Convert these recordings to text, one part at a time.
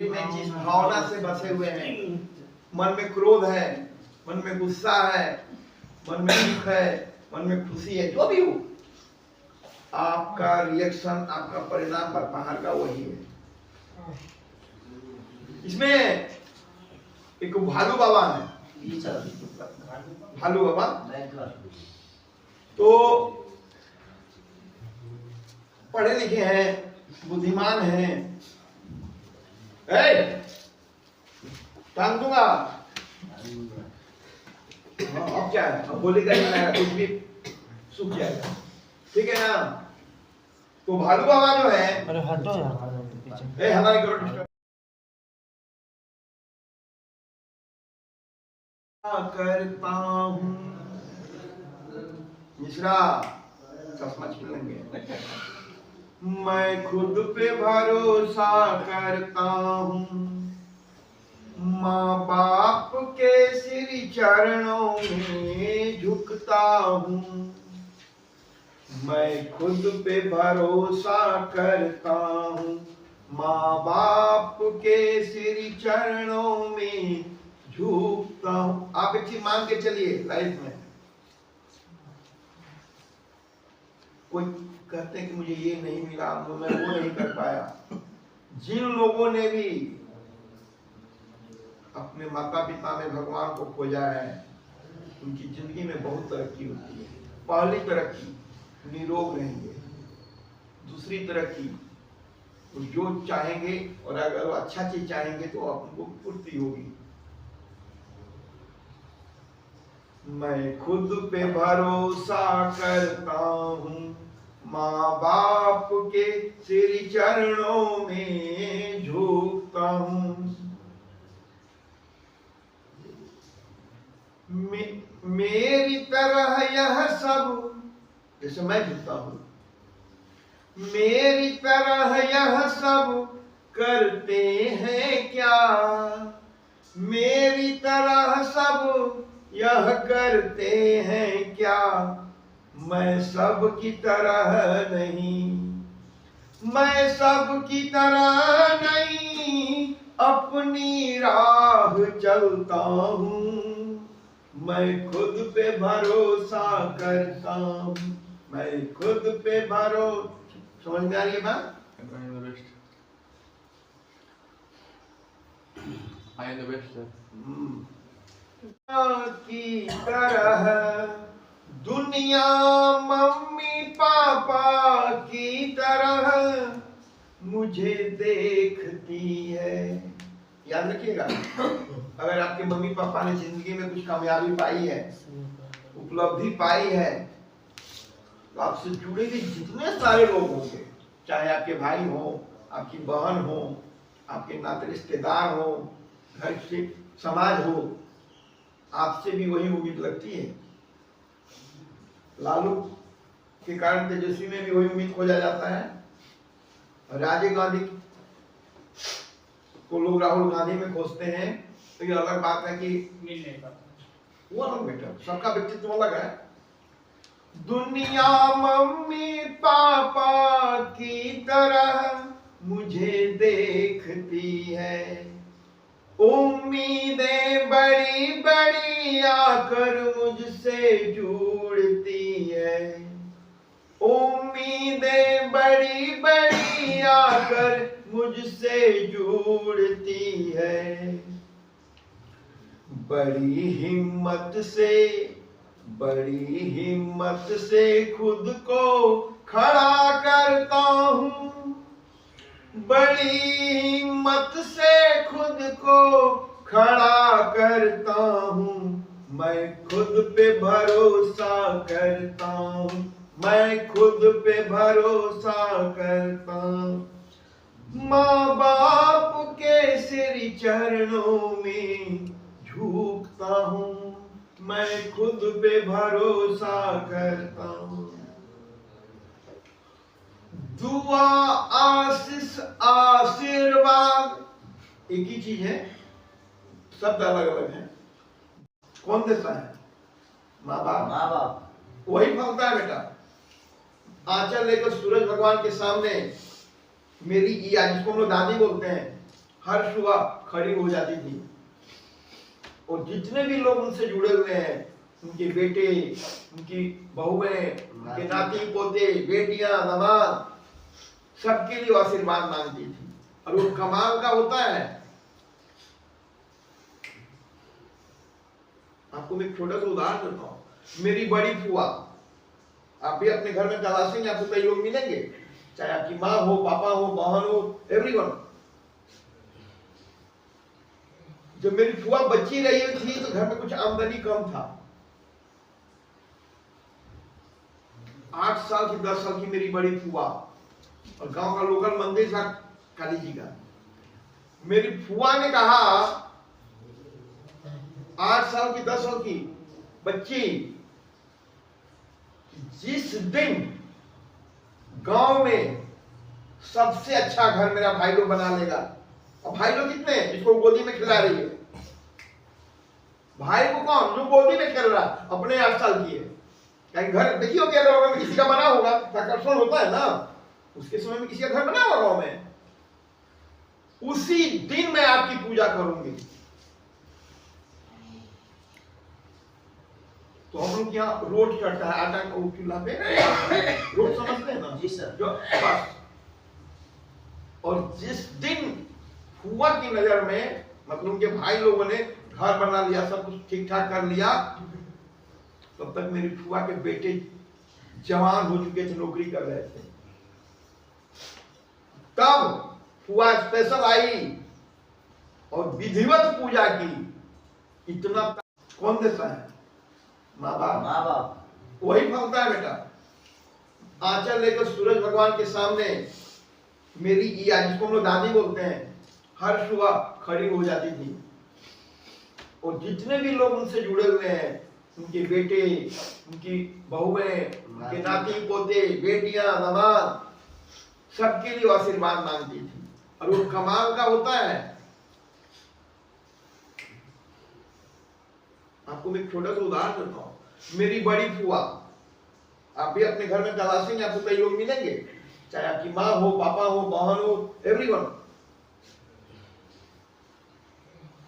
में जिस भावना से बसे हुए हैं, मन में क्रोध है, मन में गुस्सा है, मन में दुख है, मन में खुशी है, जो भी हो, आपका रिएक्शन, आपका परिणाम बाहर का वही है। इसमें एक भालू बाबा है, भालू बाबा तो पढ़े लिखे हैं, बुद्धिमान हैं। टांग दूंगा। अब क्या है, अब बोलेगा कुछ भी सूख जाएगा, ठीक है ना। तो भालू बाबा जो है, अरे हटो यार, हमारी करो डिस्टर्ब करता हूँ। मिश्रा चश्मा छीन लेंगे। मैं खुद पे भरोसा करता हूँ, माँ बाप के श्री चरणों में झुकता हूँ। मैं खुद पे भरोसा करता हूँ, माँ बाप के श्री चरणों में झुकता हूँ। आप एक चीज मान के चलिए, लाइफ में कोई कहते हैं कि मुझे ये नहीं मिला, मैं वो नहीं कर पाया। जिन लोगों ने भी अपने माता पिता में भगवान को खोजा है, उनकी जिंदगी में बहुत तरक्की होती है। पहली तरक्की, निरोग रहेंगे। दूसरी तरक्की, वो जो चाहेंगे और अगर वो अच्छा चीज चाहेंगे तो उनको पूर्ति होगी। मैं खुद पे भरोसा करता हूँ, माँ बाप के श्री चरणों में झुकता हूँ। मेरी तरह यह सब, जैसे मैं झुकता हूँ, मेरी तरह यह सब करते हैं क्या? मेरी तरह सब यह करते हैं क्या? मैं सब की तरह नहीं, मैं सब की तरह नहीं, अपनी राह चलता हूँ। मैं खुद पे भरोसा करता हूँ, मैं खुद पे भरोसा। समझ में आ रही है बात? की तरह दुनिया मम्मी पापा की तरह मुझे देखती है। याद रखिएगा, अगर आपके मम्मी पापा ने जिंदगी में कुछ कामयाबी पाई है, उपलब्धि पाई है, तो आपसे जुड़े हुए जितने सारे लोग होंगे, चाहे आपके भाई हो, आपकी बहन हो, आपके नाते रिश्तेदार हो, घर के समाज हो, आपसे भी वही उम्मीद लगती है। लालू के कारण तेजस्वी में भी वही उम्मीद खोजा जाता है। राजीव गांधी को लोग राहुल गांधी में खोजते हैं, तो ये अलग बात है कि मिल नहीं पाता, वो अलग बेटा, सबका व्यक्तित्व अलग है। दुनिया मम्मी पापा की तरह मुझे देखती है, उम्मीदें बड़ी बड़ी आकर मुझसे जुड़ती है, उम्मीदें बड़ी बड़ी आकर मुझसे जुड़ती है। बड़ी हिम्मत से खुद को खड़ा करता हूँ, बड़ी हिम्मत से खुद को खड़ा करता हूँ। मैं खुद पे भरोसा करता हूँ, मैं खुद पे भरोसा करता हूँ। माँ बाप के श्री चरणों में झुकता हूँ, मैं खुद पे भरोसा करता हूँ। दुआ, आशीष, आशीर्वाद एक ही चीज है, शब्द अलग अलग है। कौन देता है? माँ बाप। वही फलता है बेटा। आंचल लेकर सूरज भगवान के सामने मेरी जिया, जिसको हम लोग दादी बोलते हैं, हर सुबह खड़ी हो जाती थी और जितने भी लोग उनसे जुड़े हुए हैं, उनके बेटे, उनकी बहुएं, उनके नाती पोते, बेटियां, दामाद, सबके लिए वो आशीर्वाद मांगती थी। और वो कमाल का होता है, आपको मैं एक छोटा सा उदाहरण देता हूं। मेरी बड़ी फुआ, आप भी अपने घर में तलाशेंगे, आपको कई लोग मिलेंगे, चाहे आपकी माँ हो, पापा हो, बहन हो, एवरीवन। जब मेरी फुआ बच्ची रही थी तो घर में कुछ आमदनी कम था। 8 साल की 10 साल की मेरी बड़ी फुआ, और गांव का लोकल मंदिर था काली जी का। मेरी फुआ ने कहा 8 साल की 10 साल की बच्ची, जिस दिन गांव में सबसे अच्छा घर मेरा भाई लोग बना लेगा, और भाई लोग कितने, जिसको गोदी में खिला रही है, भाई को कौन, जो गोदी में खेल रहा अपने 8 साल की है। कहीं घर देखिए हो क्या गाँव में किसी का बना होगा, आकर्षण होता है ना, उसके समय में किसी का घर बना होगा गाँव में, उसी दिन मैं आपकी पूजा करूंगी। तो हम लोग यहाँ रोट चढ़ता है, आटा को चूल्हा पे रोट समझते हैं ना जी सर। जो बस, और जिस दिन फुआ की नजर में, मतलब उनके भाई लोगों ने घर बना लिया, सब कुछ ठीक ठाक कर लिया, तब तक मेरी फुआ के बेटे जवान हो चुके थे, नौकरी कर रहे थे। तब फुआ स्पेशल आई और विधिवत पूजा की। इतना कौन देता है? माँ बाप। वही फलता है बेटा। आंचल लेकर सूरज भगवान के सामने मेरी ईया, जिसको हम लोग दादी बोलते हैं, हर सुबह खड़ी हो जाती थी और जितने भी लोग उनसे जुड़े हुए हैं, उनके बेटे, उनकी बहुएं, उनके नाती पोते, बेटियां, दामाद, सबके लिए आशीर्वाद मांगती थी। और वो कमाल का होता है, आपको मैं एक छोटा सा उदाहरण देता हूं। मेरी बड़ी फुआ, आप भी अपने घर में तलाशेंगे, आपको कई लोग मिलेंगे, चाहे आपकी माँ हो, पापा हो, बहन हो, एवरीवन।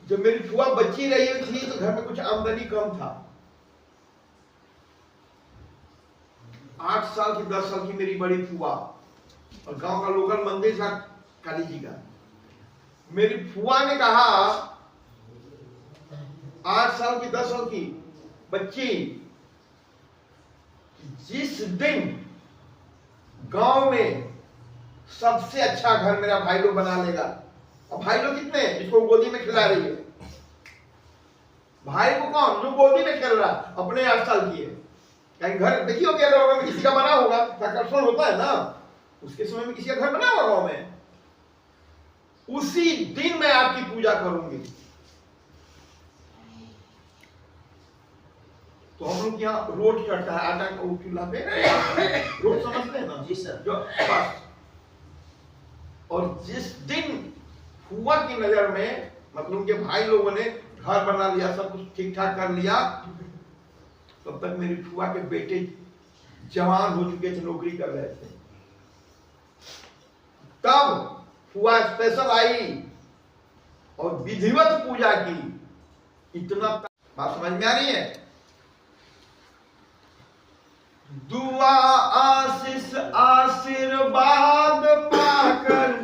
जब मेरी फुआ बच्ची रही थी तो घर में कुछ आमदनी कम था। 8 साल की 10 साल की मेरी बड़ी फुआ, और गांव का लोकल मंदिर था काली जी का। मेरी फुआ ने कहा 8 साल की 10 साल की बच्ची, जिस दिन गांव में सबसे अच्छा घर मेरा भाई लोग बना लेगा, और भाई लोग कितने, जिसको गोदी में खिला रही है, भाई को कौन, जो गोदी में खेल रहा अपने 8 साल की है। कहीं घर देखिए हो क्या गाँव में किसी का बना होगा, आकर्षण होता है ना, उसके समय में किसी का घर बना होगा गाँव में, उसी दिन मैं आपकी पूजा करूंगी। तो हम लोग यहाँ रोट चढ़ता है, आटा को चूल्हा पे रोट समझते हैं ना जी सर। जो बस, और जिस दिन फुआ की नजर में, मतलब उनके भाई लोगों ने घर बना लिया, सब कुछ ठीक ठाक कर लिया, तब तक मेरी फुआ के बेटे जवान हो चुके थे, नौकरी कर रहे थे। तब फुआ स्पेशल आई और विधिवत पूजा की। इतना बात समझ में आ रही है? दुआ आशीष आशीर्वाद पाकर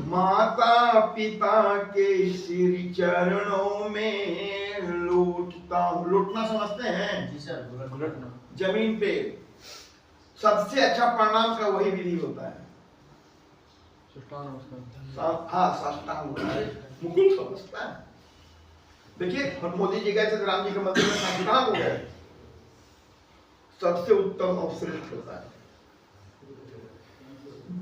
माता पिता के श्री चरणों में लौटता हूं। लौटना समझते हैं? जी सर। लौटना जमीन पे सबसे अच्छा प्रणाम का वही विधि होता है। हाँ, साष्टांग होता है, मुकुट समझता है। देखिए मोदी जी गए थे राम जी के मंदिर में, साष्टांग हो गए, सबसे उत्तम और श्रेष्ठ होता है।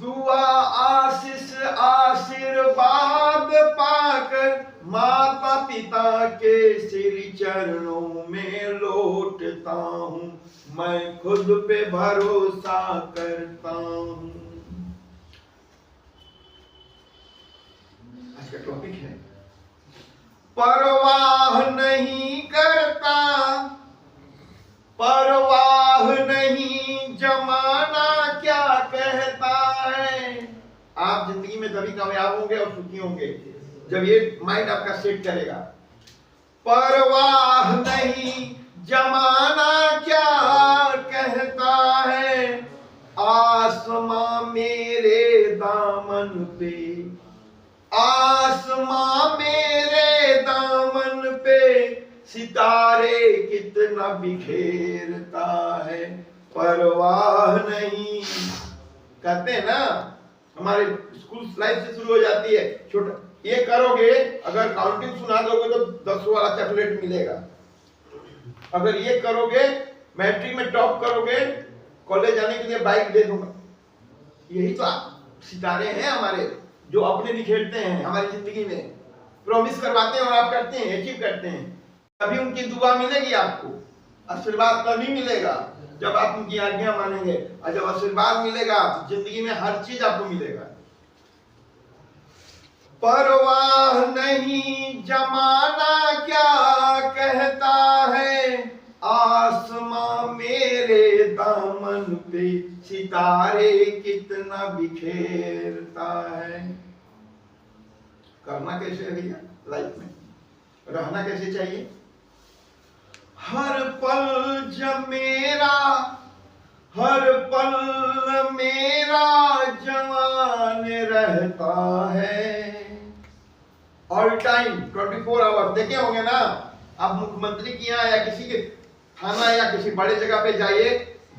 दुआ आशीष आशीर्वाद पाकर माता पिता के श्री चरणों में लौटता हूँ, मैं खुद पे भरोसा करता हूँ। आज का टॉपिक है परवाह नहीं करता, परवाह नहीं जमाना क्या कहता है। आप जिंदगी में तभी कामयाब होंगे और सुखी होंगे जब ये माइंड आपका सेट करेगा। परवाह नहीं जमाना क्या कहता है, आसमां मेरे दामन पे, आसमां मेरे दामन पे सितारे कितना बिखेरता है, परवाह नहीं। कहते हैं ना, हमारे स्कूल लाइफ से शुरू हो जाती है, छोटा ये करोगे, अगर काउंटिंग सुना दोगे तो 10 वाला चॉकलेट मिलेगा, अगर ये करोगे मैट्रिक में टॉप करोगे, कॉलेज जाने के लिए बाइक दे दूंगा। यही तो सितारे हैं हमारे, जो अपने बिखेरते हैं हमारी जिंदगी में, प्रॉमिस करवाते हैं और आप करते हैं, अचीव करते हैं। तभी उनकी दुआ मिलेगी आपको, आशीर्वाद तभी मिलेगा जब आप उनकी आज्ञा मानेंगे, और जब आशीर्वाद मिलेगा तो जिंदगी में हर चीज आपको मिलेगा। परवाह नहीं जमाना क्या कहता है, आसमां मेरे दामन पे सितारे कितना बिखेरता है। करना कैसे है भैया लाइफ में, रहना कैसे चाहिए? हर पल जब मेरा, हर पल मेरा जवान रहता है। ऑल टाइम 24 आवर देखे होंगे ना आप, मुख्यमंत्री के यहाँ या किसी के थाना या किसी बड़े जगह पे जाइए,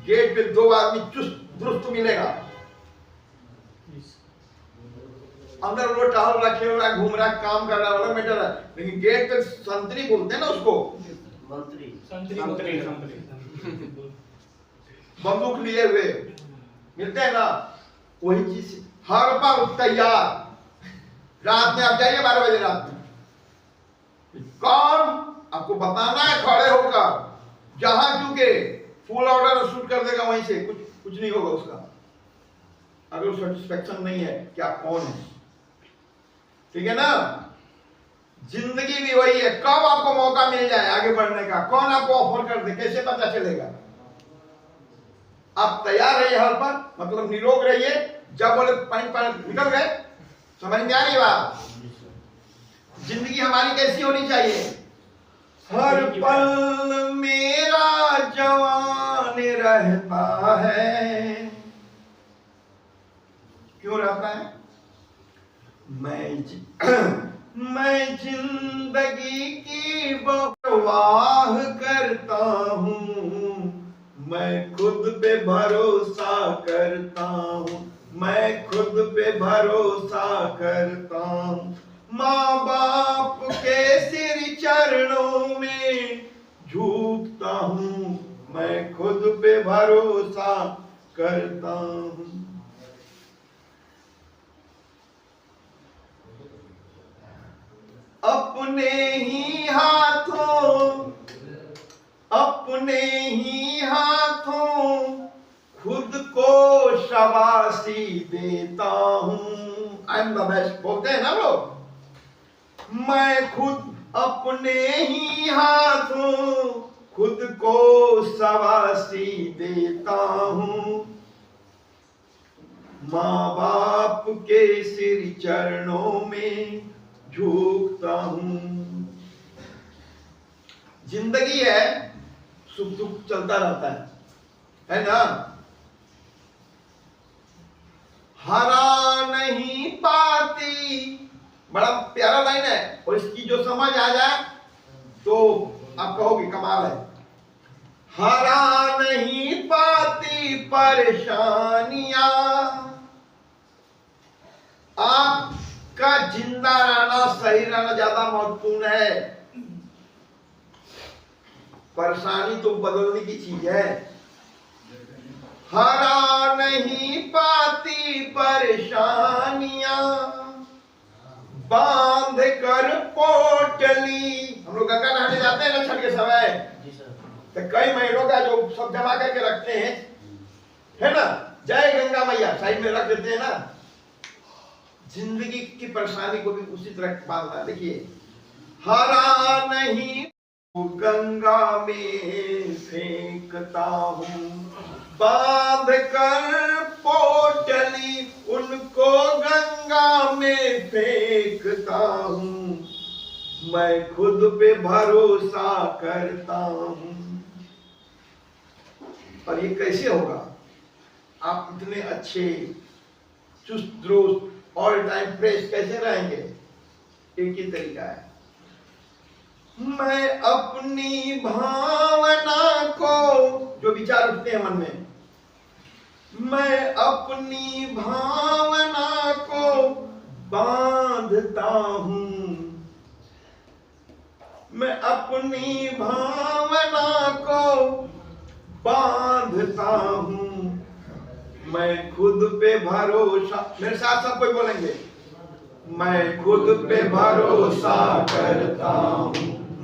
गेट पे 2 आदमी चुस्त दुरुस्त मिलेगा, अंदर वो टहल रहा, खेल रहा, घूम रहा, काम कर रहा, अलग मैटर है, लेकिन गेट पे संतरी बोलते हैं ना उसको, मंत्री बंदूक लिए हुए मिलते हैं ना, वही चीज हर बार तैयार। रात में आप जाइए 12 बजे रात में, कौन आपको बताना है खड़े होकर, जहां क्योंकि फुल ऑर्डर शूट कर देगा वहीं से, कुछ नहीं होगा उसका, अगर सेटिस्फेक्शन नहीं है कि आप कौन है। ठीक है ना, जिंदगी भी वही है, कब आपको मौका मिल जाए आगे बढ़ने का, कौन आपको ऑफर कर दे, कैसे पता चलेगा? आप तैयार रहिए हर पर, मतलब निरोग रहिए, जब बोले पानी निकल गए, समझ में आ रही बात? जिंदगी हमारी कैसी होनी चाहिए? हर पल मेरा जवान रहता है। क्यों रहता है? मैं जिंदगी की परवाह करता हूँ, मैं खुद पे भरोसा करता हूँ, मैं खुद पे भरोसा करता हूँ, माँ बाप के सिर चरणों में झुकता हूँ, मैं खुद पे भरोसा करता हूँ। अपने ही हाथों खुद को शाबाशी देता हूँ। आई एम द बेस्ट बोलते हैं ना लोग, मैं खुद अपने ही हाथों खुद को शाबाशी देता हूँ, माँ बाप के सिर चरणों में झुकता हूँ। जिंदगी है, सुख दुख चलता रहता है ना। हरा नहीं पाती, बड़ा प्यारा लाइन है, और इसकी जो समझ आ जाए तो आप कहोगे कमाल है। हरा नहीं पाती परेशानियां, आपका जिंदा रहना, सही रहना ज्यादा महत्वपूर्ण है। परेशानी तो बदलने की चीज है। हरा नहीं पाती परेशानियां, बांध कर पोटली। हम लोग गंगा नहाने जाते हैं ना छठ के समय, तो कई महीनों का जो सब जमा करके रखते हैं, है ना, जय गंगा मैया साइड में रख देते हैं ना। जिंदगी की परेशानी को भी उसी तरह पालना। देखिए, हरा नहीं गंगा में फेंकता हूँ, बांध कर पोटली उनको गंगा में फेंकता हूँ, मैं खुद पे भरोसा करता हूँ। और ये कैसे होगा? आप इतने अच्छे, चुस्त दुरुस्त, ऑल टाइम फ्रेश कैसे रहेंगे? एक ही तरीका है, मैं अपनी भावना को, जो विचार उठते हैं मन में, मैं अपनी भावना को बांधता हूँ, मैं अपनी भावना को बांधता हूँ, मैं खुद पे भरोसा, मेरे साथ सब कोई बोलेंगे, मैं खुद पे भरोसा करता हूँ,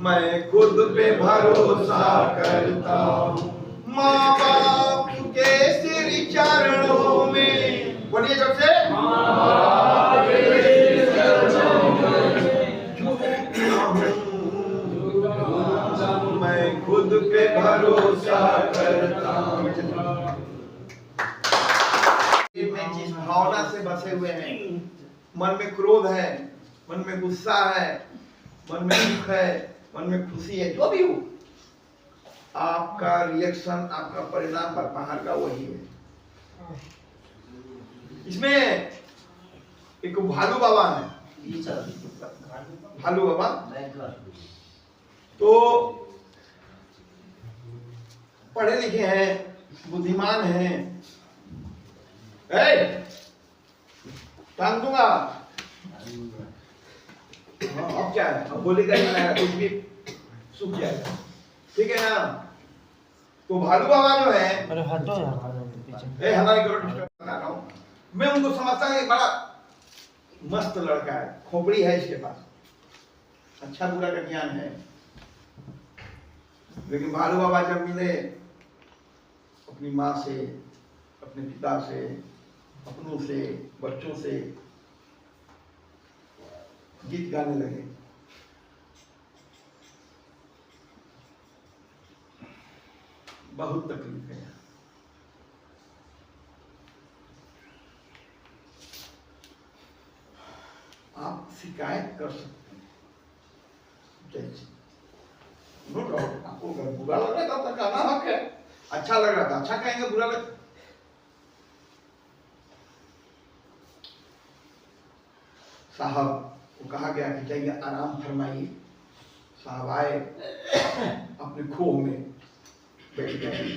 मैं खुद पे भरोसा करता हूँ। माँ बाप के सिर चरणों में, बोलिए जब से, माँ बाप के सिर चरणों में झुकता हूँ, मैं खुद पे भरोसा करता हूँ। में जिस भावना से बसे हुए हैं, मन में क्रोध है, मन में गुस्सा है, मन में दुख है, मन में खुशी है, जो भी हो, आपका रिएक्शन, आपका परिणाम बाहर का वही है। इसमें एक भालू बाबा है, भालू बाबा, तो पढ़े लिखे हैं, बुद्धिमान हैं। टांग दूंगा, अब क्या है, अब बोलेगा कुछ भी सूख जाएगा, ठीक है ना? तो भालू बाबा जो है, अरे हटो यार, हमारी डिस्टर्ब कर रहा हूं मैं, उनको समझता हूँ बड़ा मस्त लड़का है, खोपड़ी है इसके पास, अच्छा बुरा का ज्ञान है। लेकिन भालू बाबा जब मिले अपनी माँ से, अपने पिता से, अपनों से, बच्चों से, गीत गाने लगे। बहुत तकलीफ है। आप शिकायत कर सकते हैं, जैसे नो डाउट, आपको अगर बुरा लग रहा था तो कहना हक है, अच्छा लग रहा था अच्छा कहेंगे, बुरा लग, साहब को कहा गया कि जाइए आराम फरमाइए। साहब आए, अपने खोह में बैठ गए।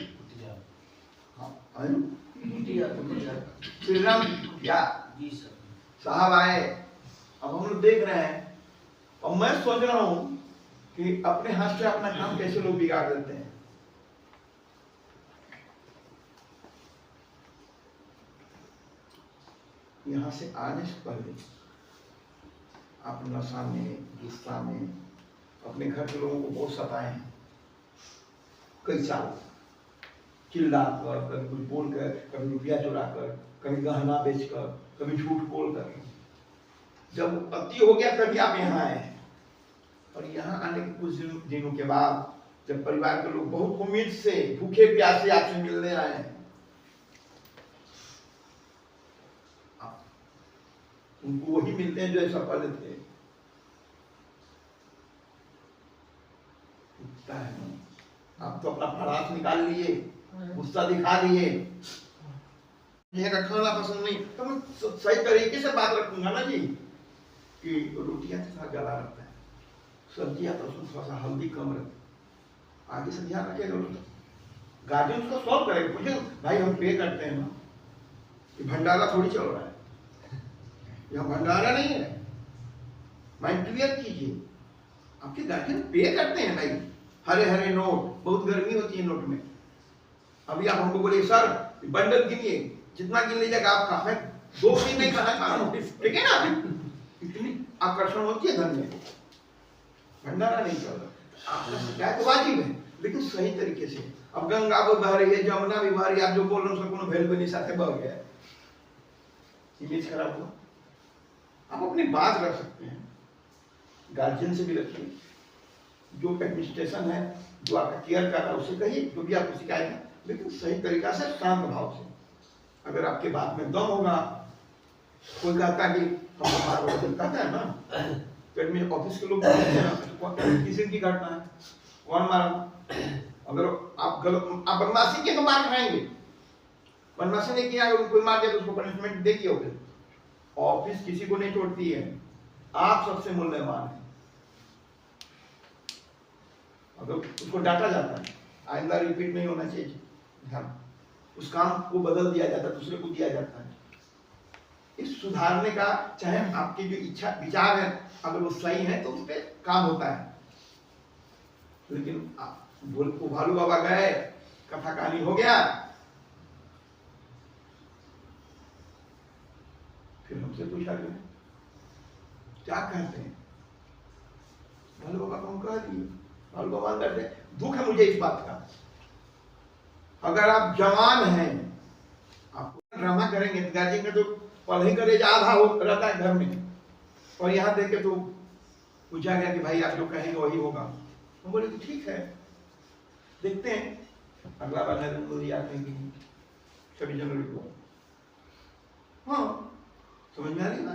श्री राम या साहब आए, अब हम लोग देख रहे हैं, और मैं सोच रहा हूं कि अपने हाथ से अपना काम कैसे लोग बिगाड़ देते हैं। यहां से आने से पहले आप नशा में, गुस्सा में अपने घर के लोगों को बहुत सताए हैं, कई साल, चिल्ला कर, कभी कुछ बोलकर, कभी रुपया चुरा कर, कभी गहना बेचकर, कभी झूठ बोलकर। जब अति हो गया तभी आप यहाँ आए हैं, और यहाँ आने के कुछ दिनों के बाद जब परिवार के लोग बहुत उम्मीद से, भूखे प्यासे आपसे मिलने आए हैं, उनको वही मिलते हैं जो ऐसा पहले थे। आप तो अपना परास निकाल लिए, गुस्सा दिखा दिए, ये खाना पसंद नहीं, तो मैं सही तरीके से बात रखूंगा ना जी, कि रोटियां थोड़ा गला रहता है, सब्जियां तो उसमें थोड़ा सा हल्दी कम रहती, आगे से ध्यान रखेगा। गार्जियन उसको सॉल्व करेगा, पूछे भाई हम पे करते हैं ना, ये भंडारा थोड़ी चल रहा है, यहाँ भंडारा नहीं है, माइंड क्लियर कीजिए। आपके गार्जियन पे करते हैं भाई, हरे हरे नोट, बहुत गर्मी होती है नोट में। अभी आप हमको बोले सर बंडल गिनिए, जितना गिन लीजिएगा आपका, मैं 2 दिन नहीं खाना खा रहा हूँ, ठीक है ना? इतनी आकर्षण होती है धन में, भंडारा नहीं चल रहा। आपका शिकायत वाजिब है, लेकिन सही तरीके से। अब गंगा भी बह रही है, जमुना भी बह रही है, आप जो बोल रहे हो उसका कोनो वैल्यू नहीं, साथ बह गया, इमेज खराब हुआ। आप अपनी बात रख सकते हैं, गार्जियन से भी रखिए, जो एडमिनिस्ट्रेशन है, जो आपका केयर कर रहा है उसे कहिए, जो भी आपको शिकायत है, लेकिन सही तरीका से, शांत भाव से। अगर आपके बात में दम होगा कोई कहता है कि हम मारो, कहता है ना, पेट में ऑफिस के लोग किसी की घटना है, कौन मारा? अगर आप बदमाशी किए तो मार खाएंगे, बदमाशी नहीं किया अगर कोई मार दिया तो उसको पनिशमेंट देगी। होगी ऑफिस किसी को नहीं छोड़ती है, आप सबसे मूल्यवान है। अगर उसको डांटा जाता है, आइंदा रिपीट नहीं होना चाहिए, हाँ, उस काम को बदल दिया जाता है, दूसरे को दिया जाता है। इस सुधारने का, चाहे आपकी जो इच्छा विचार है अगर वो सही है तो उस पर काम होता है। लेकिन भालू बाबा गए, कथा कहानी हो गया, फिर हमसे पूछा गया क्या कहते हैं? भालू बाबा को हम कह दिए, भालू बाबा अंदर से दुख है मुझे इस बात का, अगर आप जवान हैं, आप ड्रामा करेंगे, गाजी का तो पढ़े करे आधा हो रहता है घर में, और यहाँ देखे तो पूछा गया कि भाई आप जो कहेंगे वही होगा। हम बोले कि ठीक है, देखते हैं अगला बार नरेंद्र मोदी आते हैं 26 जनवरी को। हाँ, समझ में आ रही ना,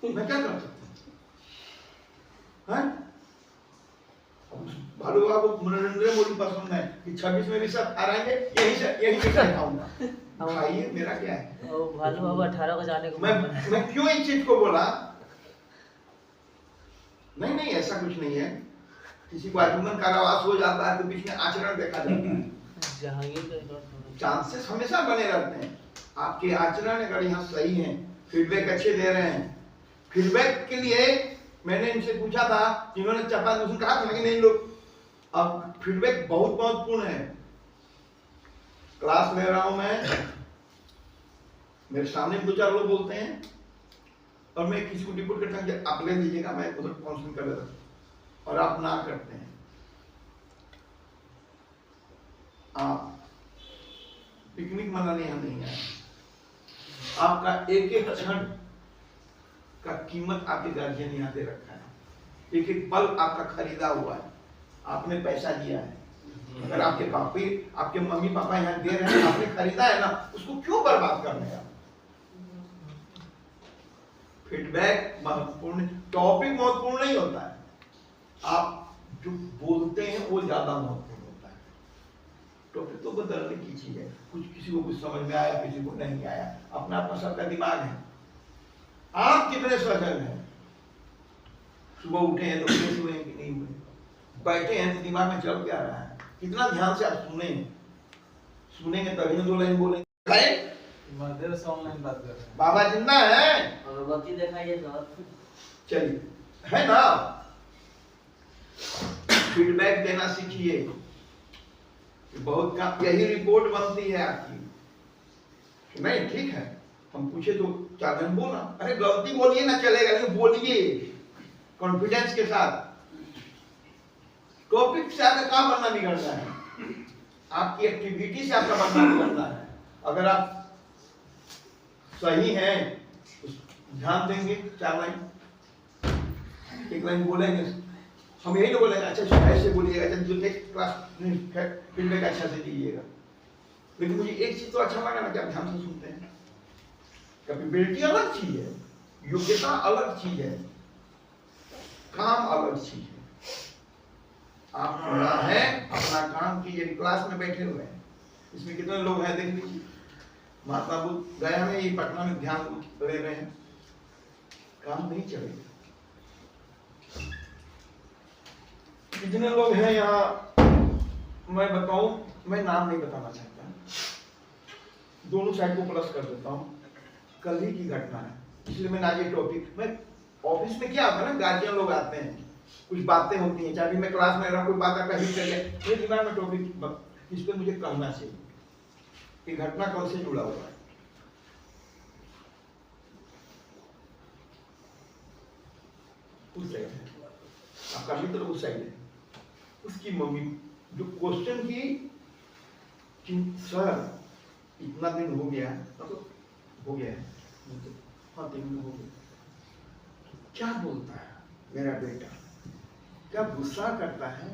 मैं क्या कर सकता हूँ? भालू बाबा को नरेंद्र मोदी पसंद है कि 26 में भी सब आ रहेंगे, यही से खाऊंगा, खाइए, मेरा क्या है। भालू बाबा 18 को जाने को मैं क्यों इस चीज को बोला? नहीं ऐसा कुछ नहीं है, किसी को आजीवन कारावास हो जाता है तो बीच में आचरण देखा जाता है, चांसेस हमेशा बने रहते हैं। आपके आचरण अगर यहाँ सही है, फीडबैक अच्छे दे रहे हैं, फीडबैक के लिए मैंने इनसे पूछा था, जिन्होंने चपा उसने कहा था कि नहीं लोग, अब फीडबैक बहुत महत्वपूर्ण है। क्लास ले रहा हूं मैं, मेरे सामने 2-4 लोग बोलते हैं और मैं किसी को रिपोर्ट करता हूँ कि आप ले लीजिएगा, मैं उधर काउंसलिंग कर लेता हूँ, और आप ना करते हैं। आप पिकनिक मनाने यहाँ नहीं आए, आपका एक क्षण का कीमत आपके गार्जियन यहाँ दे रखा है, एक पल आपका खरीदा हुआ है, आपने पैसा दिया है। अगर आपके मम्मी पापा यहाँ दे रहे हैं, आपने खरीदा है ना, उसको क्यों बर्बाद करने का? फीडबैक महत्वपूर्ण, टॉपिक महत्वपूर्ण नहीं होता है, आप जो बोलते हैं वो ज्यादा महत्वपूर्ण होता है। टॉपिक तो बदलने की चीज है, किसी को कुछ समझ में आया, किसी को नहीं आया, अपना अपना सबका दिमाग है। आप कितने सजग हैं? सुबह उठे हैं तो फ्रेश हुए कि नहीं हुए? बैठे हैं तो दिमाग में चल क्या रहा है? कितना ध्यान से आप सुनेंगे तभी ना 2 लाइन बोलेंगे। ऑनलाइन बात कर रहे हैं, बाबा जिंदा है, अगरबत्ती दिखाइए तो चलिए, है ना? फीडबैक देना सीखिए, बहुत का यही रिपोर्ट बनती है आपकी। नहीं ठीक है, हम पूछे तो 4 दिन बोला, अरे गलती बोलिए ना चलेगा, लेकिन बोलिए कॉन्फिडेंस के साथ। टॉपिक से आपका काम बनना बिगड़ता है, आपकी एक्टिविटी से आपका बनना बिगड़ता है। अगर आप सही हैं तो ध्यान देंगे, 4 लाइन, 1 लाइन बोलेंगे, हम यही तो बोलेंगे अच्छा ऐसे बोलिएगा, जो नेक्स्ट क्लास फीडबैक अच्छा से दीजिएगा। लेकिन मुझे एक चीज तो अच्छा लगा ना कि आप ध्यान से सुनते हैं। कैपेबिलिटी अलग चीज है, योग्यता अलग चीज है, काम अलग चीज है। आप पढ़ा है, अपना काम कीजिए, क्लास में बैठे हुए हैं, इसमें कितने लोग हैं देख लीजिए। महात्मा बुद्ध गया में, ये पटना में ध्यान ले रहे हैं, काम नहीं चलेगा। कितने लोग हैं यहाँ, मैं बताऊं, मैं नाम नहीं बताना चाहता, दोनों साइड को प्लस कर देता हूं। कल ही की घटना है, इसलिए मैंने आज ये टॉपिक, मैं ऑफिस में क्या होता है ना, गार्जियन लोग आते हैं, कुछ बातें होती हैं, चाहे मैं क्लास में रहा, कोई बात आपका हिट कर लिया, ये दिमाग में टॉपिक, इस पर मुझे कहना चाहिए कि घटना कौन से जुड़ा हुआ है। उस साइड है, आपका मित्र उस साइड है, उसकी मम्मी जो क्वेश्चन की कि सर इतना दिन हो गया, मतलब हो गया है, हाँ 3 दिन हो गया, क्या बोलता है मेरा बेटा, क्या गुस्सा करता है?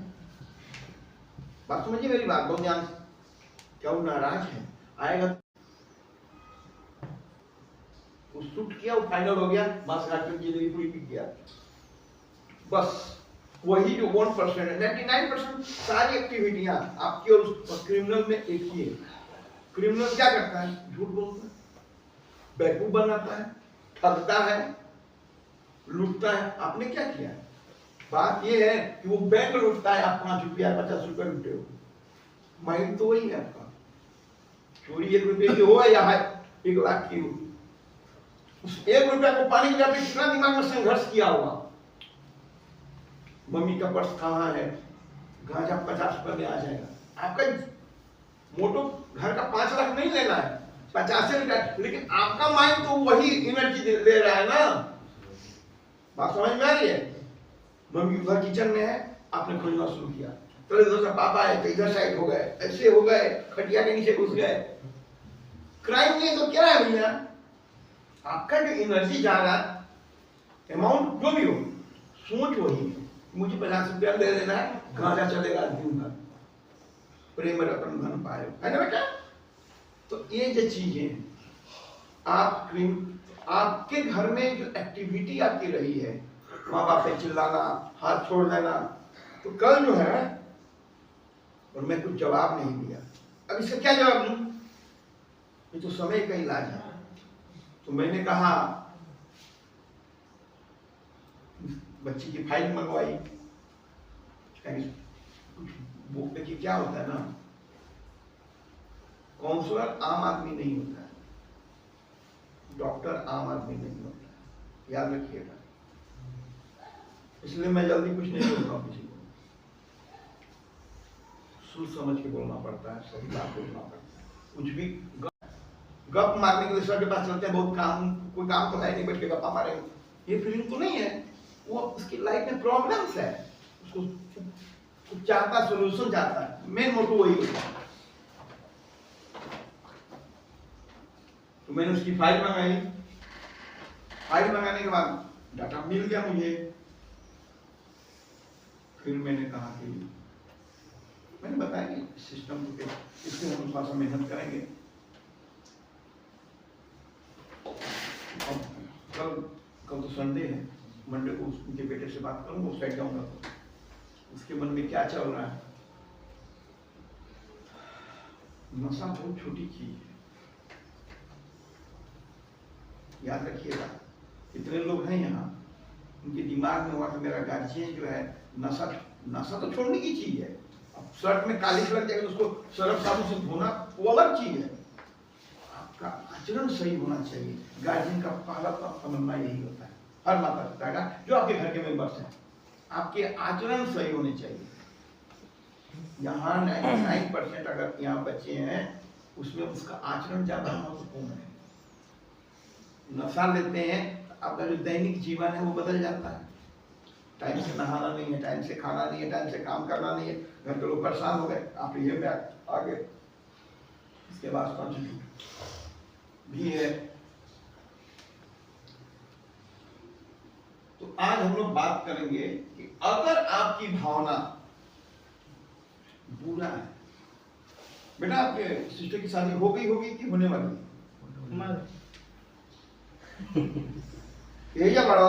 बात समझिए मेरी बात बहुत ध्यान से, क्या वो नाराज है? आएगा वो शूट किया, वो फाइनल हो गया, मांस काट के जिंदगी पूरी बीत गया। बस वही जो 1% है, 99% सारी एक्टिविटियां आपकी और क्रिमिनल में एक ही है। क्रिमिनल क्या करता है? झूठ बोलता है, बेवकूफ बनाता है, ठगता है, लूटता है। आपने क्या किया? बात ये है कि वो बैंक लूटता है, आप 5 रुपया 50 रुपया लूटे हो। माइंड तो वही है आपका। चोरी 1 रुपये की हो या 1 लाख की हो, उस 1 रुपया को पाने के लिए आपने कितना दिमाग में संघर्ष किया होगा। मम्मी का पर्स कहाँ है, गांजा 50 रुपए में आ जाएगा। आपका मोटो घर का 5 लाख नहीं लेना है, 50 रुपया, लेकिन आपका माइंड तो वही एनर्जी ले रहा है ना। बात समझ में आ रही है? मम्मी उधर किचन में है, आपने खोजना शुरू किया, तो इधर से पापा है तो इधर साइड हो गए, ऐसे हो गए, खटिया के नीचे घुस गए। क्राइम नहीं तो क्या है भैया? आपका जो एनर्जी जा रहा, अमाउंट जो भी हो, सोच वही, मुझे 50 रुपया दे देना है, गांजा चलेगा दिन भर, प्रेम रतन धन पाए, है ना बेटा? तो ये जो चीजें आपके घर में जो एक्टिविटी आपकी रही है, माँ बाप पे चिल्लाना, हाथ छोड़ देना, तो कल जो है, और मैं कुछ जवाब नहीं दिया, अब इसका क्या जवाब दूं? ये तो समय का इलाज है। तो मैंने कहा, बच्ची की फाइल मंगवाई, वो देखिए क्या होता है ना, काउंसलर आम आदमी नहीं होता है, डॉक्टर आम आदमी नहीं होता है, याद रखिएगा। इसलिए मैं जल्दी कुछ नहीं बोलता हूँ किसी को, सोच समझ के बोलना पड़ता है, सही बात बोलना पड़ता है। कुछ भी गप मारने के लिए सर के पास चलते हैं, बहुत काम, कोई काम तो है नहीं, बैठ के गप्पा मारेंगे, ये फीलिंग तो नहीं है। वो उसकी लाइफ में प्रॉब्लम्स है, उसको चाहता सोल्यूशन चाहता है, मेन मोटो वही होता है। तो मैंने उसकी फाइल मंगाई, फाइल मंगाने के बाद डाटा मिल गया मुझे। फिर मैंने कहा कि मैंने बताया कि सिस्टम को इसके हम थोड़ा सा मेहनत करेंगे। कल तो संडे है, मंडे को उनके बेटे से बात करूंगा, उस साइड जाऊंगा, उसके मन में क्या चल रहा है। नशा बहुत छोटी चीज है, याद रखिएगा। इतने लोग हैं यहाँ, उनके दिमाग में हुआ कि मेरा गार्जियन जो है नशा तो छोड़ने की चीज है। अब शर्ट में कालिश लग जाएगी, उसको सर्फ साबुन से धोना वो अलग चीज है। आपका आचरण सही होना चाहिए। गार्जियन का पहला तमन्ना यही होता है, हर माता पिता का, जो आपके घर के मेंबर्स हैं, आपके आचरण सही होने चाहिए। यहाँ 99% अगर यहाँ बच्चे हैं, उसमें उसका आचरण ज्यादा महत्वपूर्ण है। नशा लेते हैं, आपका जो दैनिक जीवन है वो बदल जाता है। टाइम से नहाना नहीं है, टाइम से खाना नहीं है, टाइम से काम करना नहीं है, घर के लोग परेशान हो गए, आप ये बैग आ गए। इसके बाद कॉन्स्टिट्यूट भी है। तो आज हम लोग बात करेंगे कि अगर आपकी भावना बुरा है, बेटा आपके सिस्टर की शादी हो गई होगी कि होने वाली? यही है बड़ा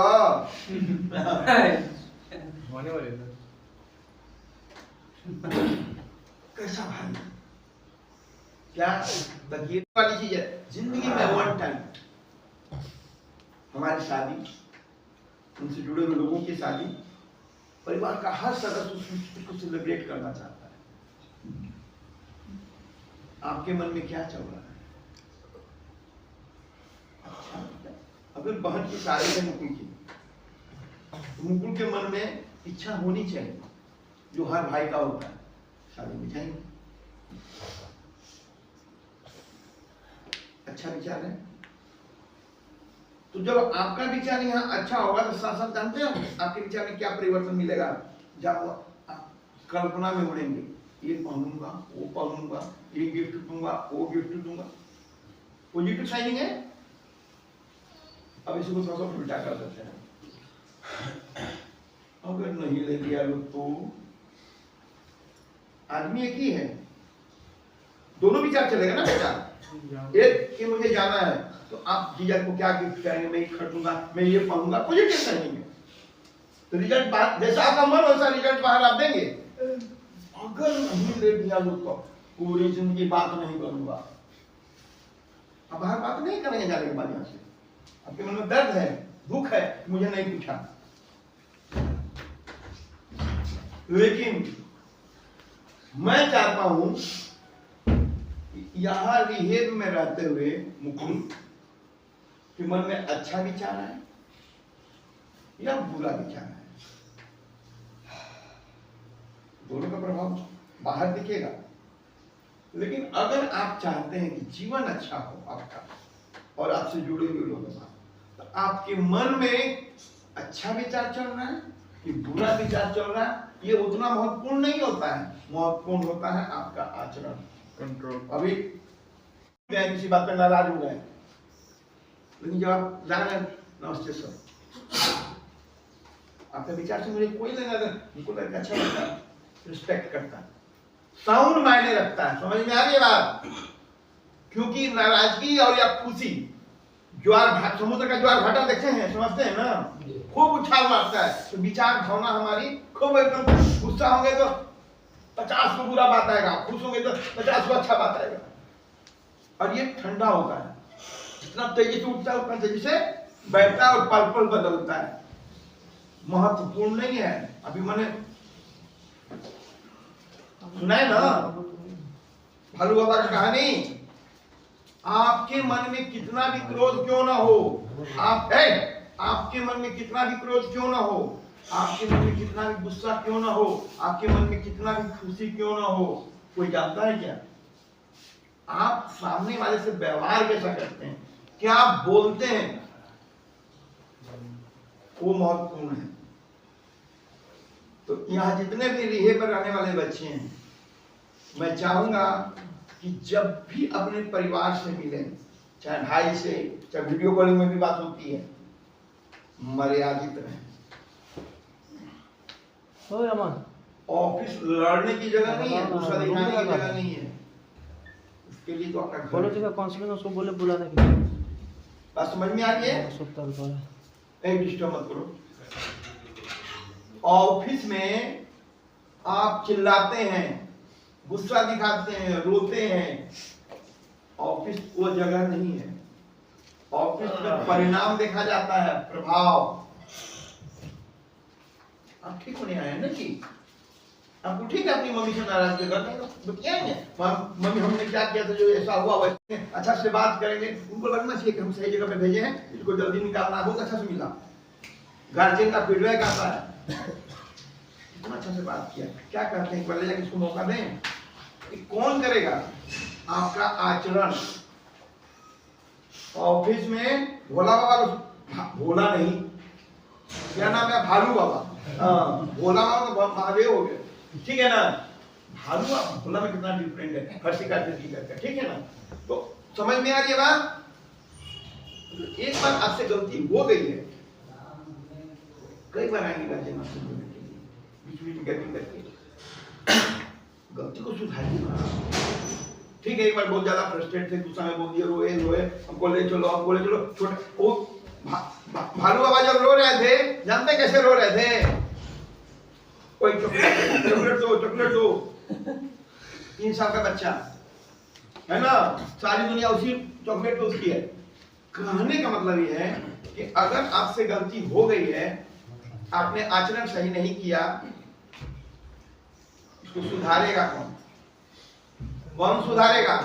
होने वाले कैसा भाई, क्या तकलीफ वाली चीज है जिंदगी में। वन टाइम हमारी शादी, उनसे जुड़े हुए लोगों की शादी, परिवार का हर सदस्य उसको सेलिब्रेट करना चाहता है। आपके मन में क्या चल रहा है? अगर बहन की शादी है मुकुल की, तो मुकुल के मन में इच्छा होनी चाहिए जो हर भाई का होता है, शादी में जाएंगे। अच्छा विचार है। तो जब आपका विचार यहाँ अच्छा होगा तो साथ साथ जानते हैं आपके विचार में क्या परिवर्तन मिलेगा। जब आप कल्पना में उड़ेंगे, ये पहनूंगा, वो पहनूंगा, ये गिफ्ट दूंगा, वो गिफ्ट दूंगा। पॉजिटिव साइनिंग है। अब इसी को थोड़ा सा उल्टा कर देते हैं। अगर नहीं ले लिया लोग तो आदमी एक ही है, दोनों विचार चलेगा ना बेटा। एक कि मुझे जाना है तो आप जीजा को क्या गिफ्ट करेंगे, मैं ये खरीदूंगा, मैं ये पढ़ूंगा, मुझे टेंशन नहीं है। तो रिजल्ट बाहर जैसा आपका मन वैसा रिजल्ट बाहर आप देंगे। अगर नहीं ले दिया तो पूरी जिंदगी बात नहीं करूंगा। अब बाहर बात नहीं करेंगे जाने के बाद यहाँ से। आपके मन में दर्द है, दुख है, मुझे नहीं पूछा। लेकिन मैं चाहता हूं यहां रिहेब में रहते हुए मुकुंद कि मन में अच्छा विचार है या बुरा विचार है, दोनों का प्रभाव बाहर दिखेगा। लेकिन अगर आप चाहते हैं कि जीवन अच्छा हो आपका और आपसे जुड़े हुए लोगों का, तो आपके मन में अच्छा विचार चल रहा है कि बुरा विचार चल रहा है, ये उतना महत्वपूर्ण नहीं होता है। महत्वपूर्ण होता है आपका आचरण, कंट्रोल। अभी किसी बात पर नाराज हो गए, लेकिन जब आप जा रहे हैं, नमस्ते सर, आपके विचार से मुझे कोई लेना देना, उनको लड़का अच्छा लगता है, रिस्पेक्ट करता है, साउंड मायने रखता है। समझ में आ रही है बात? क्योंकि नाराजगी और या खुशी, ज्वार समुद्र का ज्वार भाटा देखे हैं, समझते हैं ना, खूब उछाल मारता है। तो विचार भावना हमारी खूब एकदम, गुस्सा होंगे तो 50 को बुरा बात आएगा, खुश होंगे तो 50 को अच्छा बात आएगा। और ये ठंडा होता है, जितना तेजी से उठता है उतना तेजी से बैठता है और पल पल बदलता है। महत्वपूर्ण नहीं है। अभी मैंने सुना है ना भालू बाबा की कहानी। आपके मन में कितना भी क्रोध क्यों ना हो, आपके मन में कितना भी क्रोध क्यों ना हो, आपके मन में कितना भी गुस्सा क्यों ना हो, आपके मन में कितना भी खुशी क्यों ना हो, कोई जानता है क्या? आप सामने वाले से व्यवहार कैसा करते हैं, क्या आप बोलते हैं, वो महत्वपूर्ण है। तो यहाँ जितने भी रिहे पर रहने वाले बच्चे हैं, मैं चाहूंगा कि जब भी अपने परिवार से मिलें, चाहे भाई से, चाहे वीडियो कॉलिंग में भी बात होती है, मर्यादित रहें। ऑफिस लड़ने की जगह नहीं है, गुस्सा दिखाने की जगह नहीं है। उसके लिए तो आपका घर काउंसलिंग उसको बोले बुलाने के लिए। बात समझ में आ रही है? एक डिस्टर्ब मत करो। ऑफिस में आप चिल्लाते हैं, गुस्सा दिखाते हैं, रोते हैं, ऑफिस वो जगह नहीं है। ऑफिस में परिणाम देखा जाता है, प्रभाव। आप ठीक होने आए हैं ना जी? आपको ठीक है अपनी मम्मी से नाराज कर क्या है? मम्मी हमने क्या किया था जो ऐसा हुआ वैसे अच्छा से बात करेंगे, उनको लगना चाहिए कि हम सही जगह पे भेजे हैं, इसको जल्दी निकालना। बहुत अच्छा से मिला, गार्जियन का फीडबैक आता है, इतना अच्छा से बात किया, क्या कहते हैं, पहले जाके इसको मौका दें। कौन करेगा? आपका आचरण। ऑफिस में भोला बाबा, भोला नहीं, क्या नाम है, भालू बाबा। भोला बाबा तो महादेव हो गए, ठीक है ना। भालू भोला में कितना डिफरेंट है, हर का, ठीक है ना। तो समझ में आ रही है बात? एक बार आपसे गलती हो गई है, कई बार आएंगे गार्जियन आपसे बोलने के लिए, बीच बीच में गलती करके गलती को सुधारिए। ठीक है, एक बार बहुत ज्यादा फ्रस्ट्रेट थे, गुस्सा में बोल दिया, रोए, हमको ले चलो, छोटे वो भालू बाबा जब रो रहे थे, जानते कैसे रो रहे थे? कोई चॉकलेट दो 3 साल का बच्चा है ना, सारी दुनिया उसी चॉकलेट पे उसकी है। कहने का मतलब ये है कि अगर आपसे गलती हो गई है, आपने आचरण सही नहीं किया, उसको सुधारेगा कौन? कौन सुधारेगा?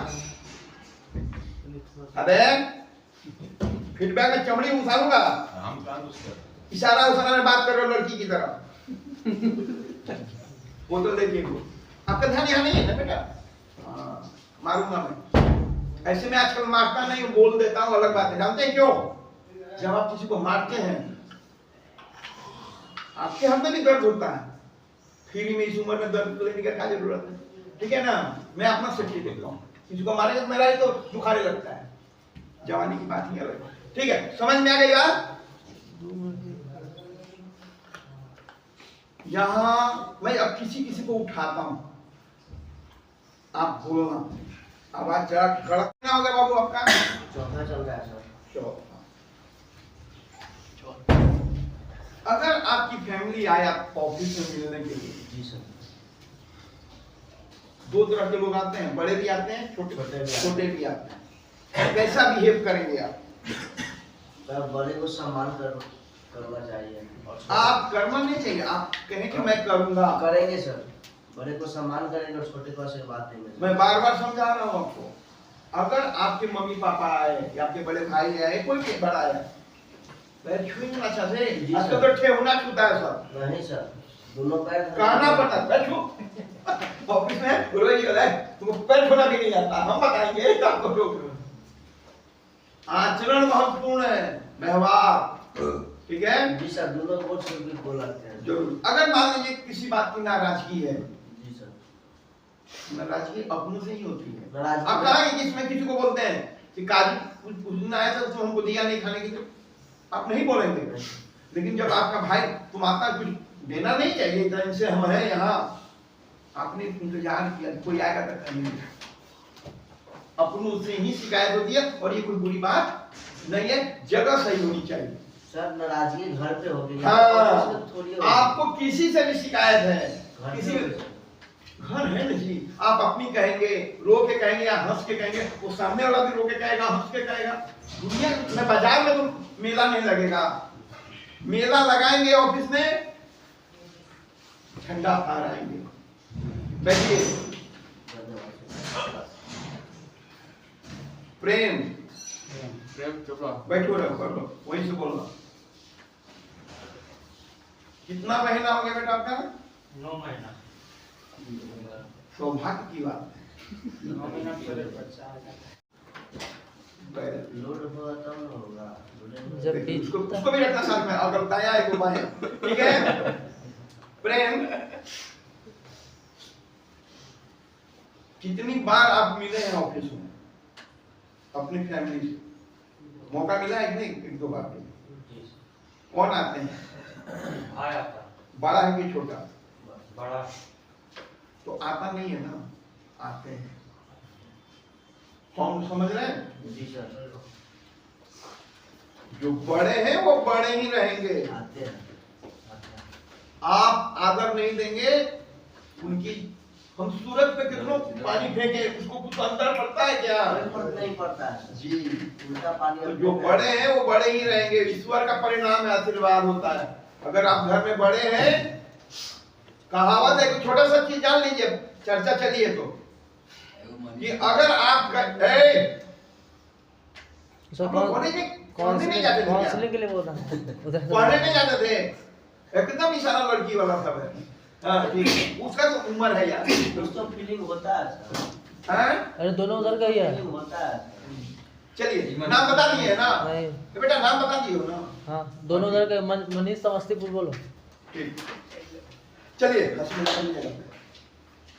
अरे फीडबैक में चमड़ी उतारूंगा, इशारा में बात कर रहे हो लड़की की तरह। वो तो देखिए, आपका ध्यान यहाँ नहीं है ना बेटा। मारूंगा मैं, ऐसे में आजकल मारता नहीं, बोल देता हूँ, अलग बात है। जानते हैं क्यों? जब आप किसी को मारते हैं, आपके हाथ में भी दर्द होता है, फ्री में इस उम्र में दर्द लेने की क्या जरूरत है? ठीक है ना। मैं अपना सेफ्टी देखता हूँ, किसी को मारेगा तो मेरा ही तो दुखाने लगता है, जवानी की बात ही अलग। ठीक है, समझ में आ गई बात? यहां मैं अब किसी को उठाता हूं, आप बोलना, आवाज जरा कड़क ना हो गया बाबू आपका। चौथा चल रहा है सर। चौथा। अगर आपकी फैमिली आए आप ऑफिस में मिलने के लिए, जी सर। दो तरह के लोग आते हैं, बड़े भी आते हैं, छोटे भी आते हैं। कैसा बिहेव करेंगे आप? सर बड़े को सम्मान करना चाहिए। आप करना नहीं चाहिए, आप कहें कि मैं करूंगा। करेंगे सर, बड़े को सम्मान करेंगे और छोटे को आशीर्वाद देंगे। मैं बार बार समझा रहा हूँ आपको, अगर आपके मम्मी पापा आए या आपके बड़े भाई आए, कोई भी बड़ा आया, पैर छुएंगे ना अच्छा से। आजकल तो ठेहुना छूता है सब। नहीं सर, दोनों पैर कहना पड़ता है पैर छू। ऑफिस में बोलो ये है, तुमको पैर छूना भी नहीं आता, हम बताएंगे आपको। लोग आचरण महत्वपूर्ण है, व्यवहार, ठीक है जी सर। दोनों को बोलते हैं जरूर। अगर मान लीजिए किसी बात की नाराजगी है, जी सर, नाराजगी अपनों से ही होती है। नाराजगी आप कहा कि इसमें किसी को बोलते हैं कि काजू कुछ दिन आया था तो हमको दिया नहीं खाने की, तो आप नहीं बोलेंगे। लेकिन जब आपका भाई तुम आता कुछ देना नहीं चाहिए, इनसे हम हैं यहाँ, आपने इंतजार किया कोई आएगा तो कहेंगे, अपनों से ही शिकायत होती है। और ये कोई बुरी बात नहीं है, जगह सही होनी चाहिए। सर नाराजगी घर पे होगी। हाँ, आपको किसी से भी शिकायत है, किसी घर है ना जी, आप अपनी कहेंगे, रो के कहेंगे या हंस के कहेंगे, वो सामने वाला भी रो के कहेगा, हंस के कहेगा। दुनिया में बाजार में तो मेला नहीं लगेगा, मेला लगाएंगे ऑफिस में, ठंडा फहराएंगे। बैठिए। प्रेम बैठो रहो, वहीं से बोलना। कितना महीना हो गया बेटा आपका? 9 महीना। सौभाग्य की बात है। 9 महीना पहले बच्चा लोड हुआ तब न होगा, जब भी उसको भी रखना साथ में, अगर दाया है तो बाएं, ठीक है। प्रेम, कितनी बार आप मिले हैं ऑफिस में अपनी फैमिली से? मौका मिला है कि नहीं? 1-2 बार। कौन आते हैं? भाई आता। बड़ा है कि छोटा? बड़ा। तो आता नहीं है ना, आते हैं। हम समझ रहे हैं? जी सर। जो बड़े हैं वो बड़े ही रहेंगे। आते हैं। आप आदर नहीं देंगे उनकी। हम सूरज पे कितना पानी फेंके, उसको कुछ अंदर पड़ता है क्या? नहीं पड़ता है जी। उनका पानी तो जो बड़े हैं वो बड़े ही रहेंगे। ईश्वर का परिणाम है, आशीर्वाद होता है। अगर आप घर में बड़े हैं, कहावत है कि छोटा सा चीज जान लीजिए, चर्चा चलिए तो, कि अगर आप काउंसलिंग के लिए बोल रहा हूं। पढ़ने नहीं जाते थे, एकदम इशारा लड़की वाला सब है। हाँ ठीक है, उसका तो उम्र है यार, दोस्तों फीलिंग होता है सर। हाँ? अरे दोनों उधर का ही है। फीलिंग होता है। चलिए, नाम बता दिए ना? नहीं बेटा नाम बता दिए हो ना? हाँ, दोनों उधर का। मनीष समस्तीपुर बोलो। ठीक, चलिए।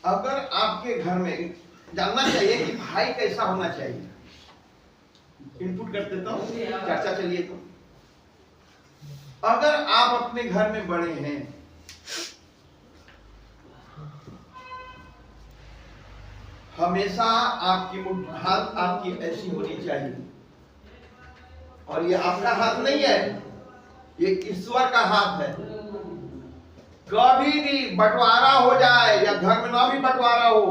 अगर आपके घर में जानना चाहिए कि भाई कैसा होना चाहिए, इनपुट कर देता हूँ, चर्चा चलिए तो। अगर आप अपने घर में बड़े हैं, हमेशा आपकी हाथ आपकी ऐसी होनी चाहिए, और ये आपका हाथ नहीं है, ये ईश्वर का हाथ है। कभी भी बंटवारा हो जाए या घर में ना भी बंटवारा हो,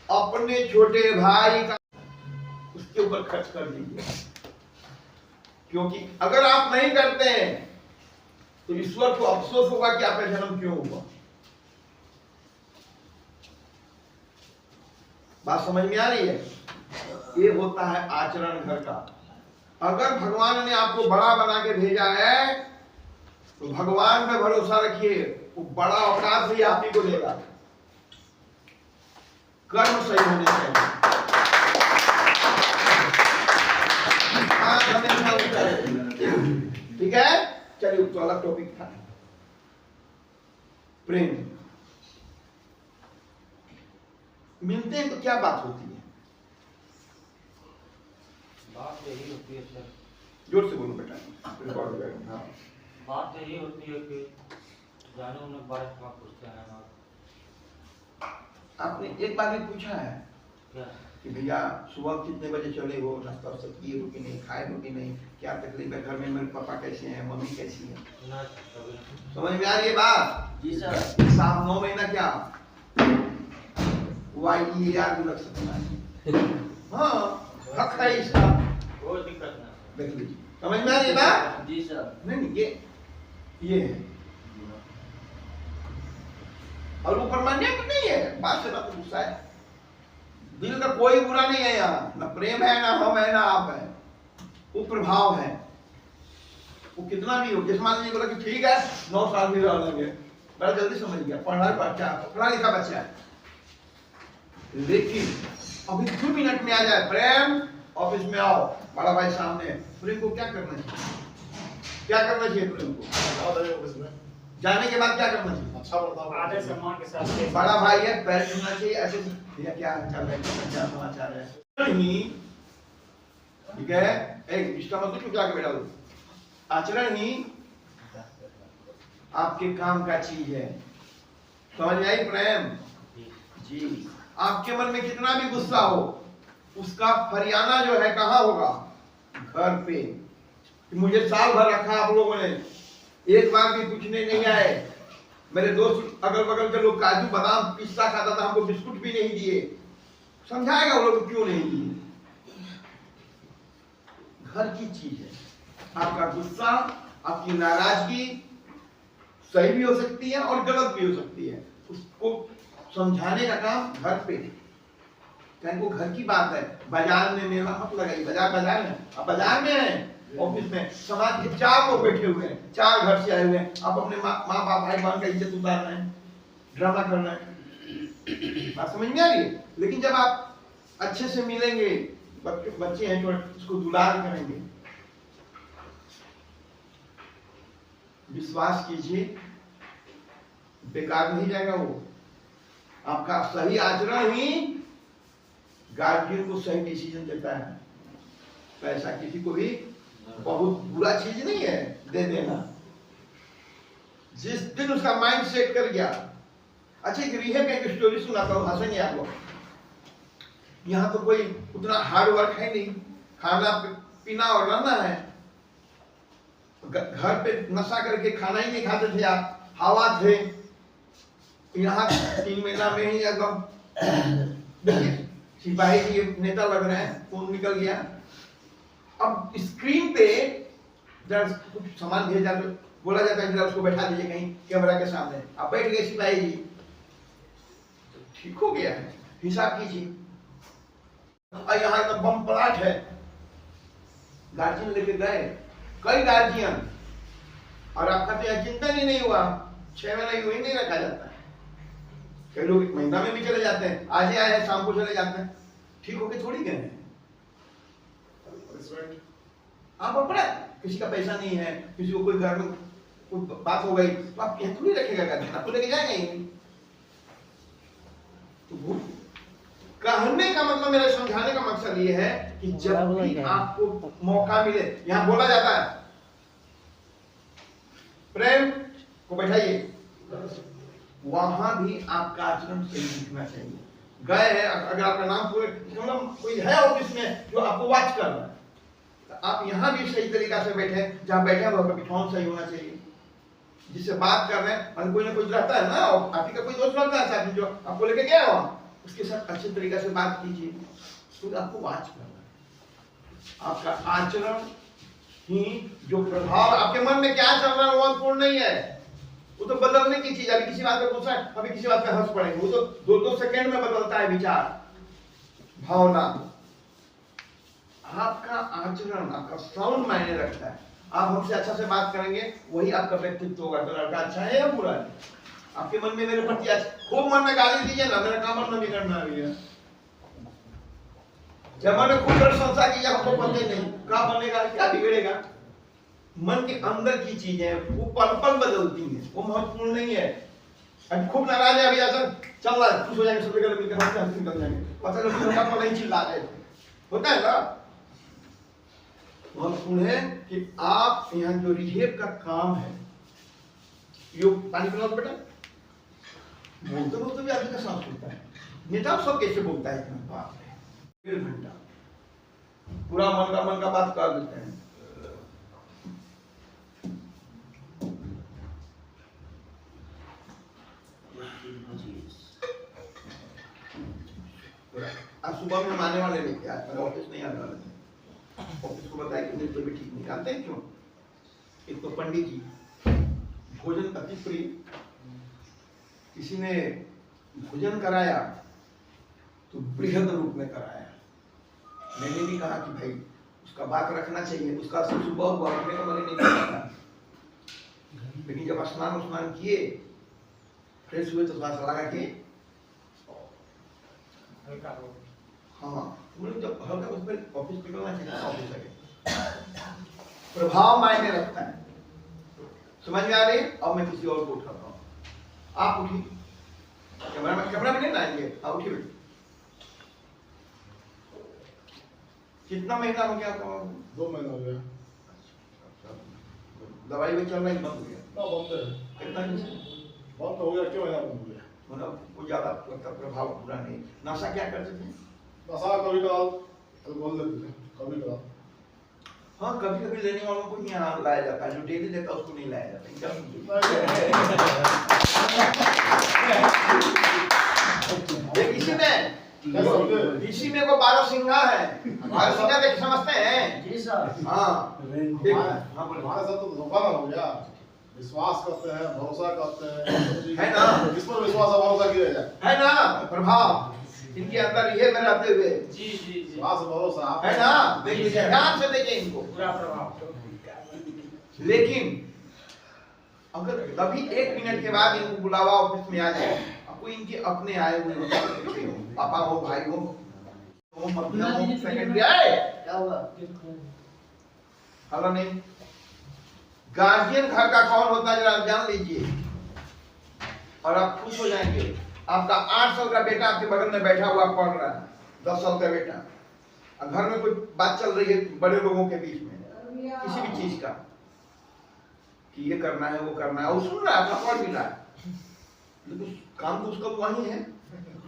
अपने छोटे भाई का उसके ऊपर खर्च कर दीजिए, क्योंकि अगर आप नहीं करते हैं तो ईश्वर को अफसोस होगा कि आपका जन्म क्यों हुआ। बात समझ में आ रही है? ये होता है आचरण घर का। अगर भगवान ने आपको बड़ा बना के भेजा है तो भगवान पे भरोसा रखिए, वो बड़ा औकात भी आप ही को देगा। कर्म सही होने चाहिए। ठीक है, चलिए, तो अलग टॉपिक था। प्रेम, मिलते हैं तो क्या बात होती है? बात यही होती है सर। जोर से बोलो बेटा, रिकॉर्ड हो जाएगा। हाँ, बात यही होती है कि जाने उन्हें बारे में पूछते हैं। आपने एक बार भी पूछा है कि भैया सुबह कितने बजे चले हो, नाश्ता वास्ता किए हो कि नहीं, खाए हो कि नहीं, क्या तकलीफ है घर में, मेरे पापा कैसे हैं, मम्मी कैसी है? समझ में आ रही है बात? जी सर। साहब 9 महीना क्या YER भी लग सकता है। हाँ हक है इसका, कोई दिक्कत नहीं। देख लीजिए, समझ में आ रही है बात? जी सर। नहीं ये है और वो परमानेंट नहीं है, बात से बात गुस्सा है। दिल का कोई बुरा नहीं है यहाँ, ना प्रेम है, ना हम है, ना आप है, वो प्रभाव है। वो कितना भी हो, जैसे मान लीजिए बोला कि ठीक है 9 साल भी रह लेंगे, बड़ा जल्दी समझ गया, पढ़ा लिखा बच्चा है, लेकिन अभी 2 मिनट में आ जाए, प्रेम ऑफिस में आओ, बड़ा भाई सामने, प्रेम को क्या करना चाहिए? क्या करना चाहिए प्रेम को? ऑफिस में जाने के बाद क्या करना चाहिए? अच्छा बर्ताव, आदर सम्मान के साथ बड़ा भाई है, पैर छूना चाहिए, ऐसे भैया क्या चल रहा है, क्या समाचार है, नहीं ठीक है, एक इसका मतलब चुकला के बैठा दो। आचरण ही आपके काम का चीज है, समझ में आई? प्रेम जी, आपके मन में कितना भी गुस्सा हो, उसका फरियाना जो है कहाँ होगा? घर पे। कि मुझे साल भर रखा आप लोगों ने, एक बार भी पूछने नहीं आए। मेरे दोस्त अगल बगल के लोग काजू बादाम पिस्ता खाता था, हमको बिस्कुट भी नहीं दिए, समझाएगा वो लोग क्यों नहीं दिए? घर की चीज है, आपका गुस्सा, आपकी नाराजगी सही भी हो सकती है और गलत भी हो सकती है, उसको समझाने का काम घर पे। कहीं वो घर की बात है, बाजार में मेला मत लगाइए, बाजार में, अब बाजार में है, ऑफिस में समाज के 4 लोग बैठे हुए हैं, 4 घर से आए हुए हैं, आप अपने माँ बाप भाई बहन का इज्जत उतार रहे हैं, ड्रामा कर रहे हैं, बात समझ में आ रही है? लेकिन जब आप अच्छे से मिलेंगे, बच्चे हैं जो उसको दुलार करेंगे, विश्वास कीजिए बेकार नहीं जाएगा वो। आपका सही आचरण ही गार्जियन को सही डिसीजन देता है। पैसा किसी को भी बहुत बुरा चीज नहीं है दे देना, जिस दिन उसका माइंड सेट कर गया। अच्छा एक रिहे में एक स्टोरी सुनाता हूँ, हंसेंगे आप लोग। यहाँ तो कोई उतना हार्ड वर्क है नहीं, खाना पीना और रहना है। घर पे नशा करके खाना ही नहीं खाते थे आप, हवा थे। यहाँ 3 महीना में ही एकदम देखिए सिपाही जी नेता लग रहे हैं, फोन निकल गया। अब स्क्रीन पे जब कुछ सामान भेजा तो बोला जाता है उसको बैठा दीजिए कहीं कैमरा के सामने, आप बैठ गए सिपाही जी, तो ठीक हो गया है, हिसाब कीजिए। यहाँ एकदम बम प्लाट है, गार्जियन लेके गए, कई गार्जियन, और आपका तो यह चिंतन ही नहीं हुआ, 6 महीना यूं ही नहीं रखा जाता है। कई लोग 1 महीना में भी चले जाते हैं, आज ही आए हैं शाम को चले जाते हैं, ठीक होके थोड़ी गए हैं। आप अपना किसी का पैसा नहीं है, किसी को कोई घर में कोई बात हो गई तो आप यहाँ थोड़ी रखेगा गार्जियन, आपको लेके जाएंगे ही। तो वो कहने का मतलब, मेरा समझाने का मकसद ये है कि जब भी आपको मौका मिले, यहाँ बोला जाता है प्रेम को बैठाइए, वहां भी आपका आचरण सही दिखना चाहिए। गए हैं, अगर आपका नाम कोई है ऑफिस में जो आपको वॉच कर रहा है, तो आप यहाँ भी सही तरीका से बैठे, जहाँ बैठे वहां का बिठौन सही होना चाहिए। जिससे बात कर रहे हैं, कोई ना कोई रहता है ना, आप का कोई दोस्त रहता है साथ में जो आपको लेके गया वहां, उसके साथ अच्छे तरीके से बात कीजिए, तो आपको वॉच करना है। आपका आचरण ही जो प्रभाव आपके मन में क्या चल रहा है वो महत्वपूर्ण नहीं है, वो तो बदलने की चीज है। अभी किसी बात पे गुस्सा है, अभी किसी बात पे हंस पड़ेंगे, वो तो 2-2 सेकंड में बदलता है विचार, भावना। आपका आचरण, आपका साउंड मायने रखता है। आप हमसे अच्छा से बात करेंगे, वही आपका व्यक्तित्व होगा, तो लड़का अच्छा है या बुरा है। आपके मन में मेरे प्रति खूब मन में गाली दीजिए ना, मेरा काम मन बिगड़ना है। जब मैंने खूब प्रशंसा की, हमको पता नहीं क्या बनेगा, क्या बिगड़ेगा। मन के अंदर की चीजें वो पल पल बदलती हैं, वो महत्वपूर्ण नहीं है। अब खूब नाराज है, अभी ऐसा चल रहा है, खुश हो जाएंगे, सब जगह मिलकर हंसते निकल जाएंगे, पता नहीं चिल्ला रहे थे, होता है ना। महत्वपूर्ण है कि आप यहाँ जो रिहेब का काम है, यो पानी पिलाओ बेटा, बोलते बोलते भी आदमी का सांस फूलता है। नेता सब कैसे बोलता है इतना, बाप रे। 1 घंटा पूरा मन का बात कर देते हैं। आज सुबह में हम आने वाले नहीं थे, आज ऑफिस नहीं आने वाले थे। ऑफिस को बताया कि मेरी तबीयत ठीक नहीं, जानते हैं क्यों? एक तो पंडित जी भोजन अति प्रिय, किसी ने भोजन कराया तो बृहद रूप में कराया। मैंने भी कहा कि भाई उसका बात रखना चाहिए, उसका सुबह हुआ रखने का मन नहीं करता, लेकिन जब स्नान किए फ्रेश हुए तो थोड़ा सा लगा कि हाँ जब हल्का उसमें ऑफिस निकलना चाहिए, ऑफिस लगे प्रभाव मायने रखता है। समझ में आ रही? अब मैं किसी और को उठाता हूँ, आप उठी, कैमरा में नहीं लाएंगे, आप उठी बेटी। कितना महीना हो गया आपका? 2 महीना हो गया। दवाई भी चल रही, बंद हो गया? ना बंद है। कितना दिन से बंद हो गया? क्यों महीना बंद हो गया? मतलब कोई ज्यादा प्रभाव पूरा नहीं। नशा क्या करते थे? नशा कभी कभार अल्कोहल लेते थे, कभी कभार। हाँ कभी कभी लेने वालों को यहाँ लाया जाता है, जो डेली लेता है उसको नहीं लाया जाता। इसी में को 12 सिंगा है, 12 सिंगा देख समझते हैं? जी सर। हाँ हमारे साथ तो धोखा ना हो गया। विश्वास करते हैं, भरोसा करते हैं, है ना? किस पर विश्वास और भरोसा किया जाए? है ना? प्रभाव इनके अंदर ये में रहते हुए जी जी जी विश्वास और भरोसा है ना? देखिए ध्यान से देखिए इनको, पूरा प्रभाव। लेकिन अगर कभी 1 मिनट के बाद इनको बुलावा ऑफिस में आ जाए, आपको इनके अपने आए हुए पापा हो, भाई हो, मध्यम हो, सेकेंडरी आए, क्या हुआ? हलो नहीं। गार्जियन घर का कौन होता है जरा जान लीजिए और आप खुश हो जाएंगे। आपका 8 साल का बेटा आपके बगल में बैठा हुआ पढ़ रहा है, 10 साल का बेटा, और घर में कोई बात चल रही है बड़े लोगों के बीच में किसी भी चीज का कि ये करना है वो करना है, वो सुन रहा है, अपना पढ़ भी रहा है, लेकिन काम तो उसका वही है।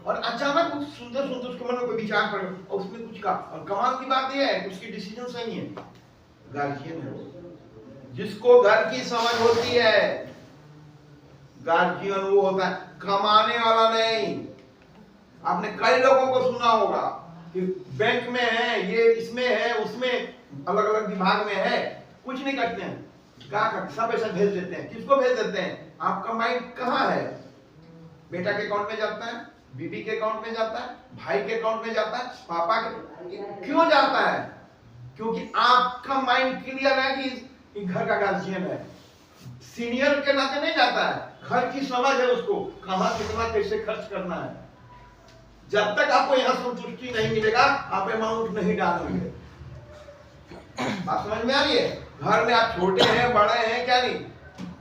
और अचानक कुछ सुनते सुनते उसके मन में कोई विचार पड़े और उसने कुछ कहा, और कमाल की बात यह है कि उसकी डिसीजन सही है। गार्जियन है जिसको घर की समझ होती है, गार्जियन वो होता है, कमाने वाला नहीं। आपने कई लोगों को सुना होगा कि बैंक में है, ये इसमें है, उसमें अलग अलग विभाग में है, कुछ नहीं करते हैं, क्या करते, सब ऐसा भेज देते हैं। किसको भेज देते हैं? आपका माइंड कहाँ है? बेटा के अकाउंट में जाता है, बीबी के अकाउंट में जाता है, भाई के अकाउंट में जाता है, पापा के। क्यों जाता है? क्योंकि आपका माइंड क्लियर है कि घर का गार्जियन है, सीनियर के नाते नहीं जाता है, घर की समझ है उसको, कहां कितना कैसे खर्च करना है। जब तक आपको यहां संतुष्टि नहीं मिलेगा आप अमाउंट नहीं डालेंगे। बात समझ में आ रही है? घर में आप छोटे हैं बड़े हैं क्या नहीं,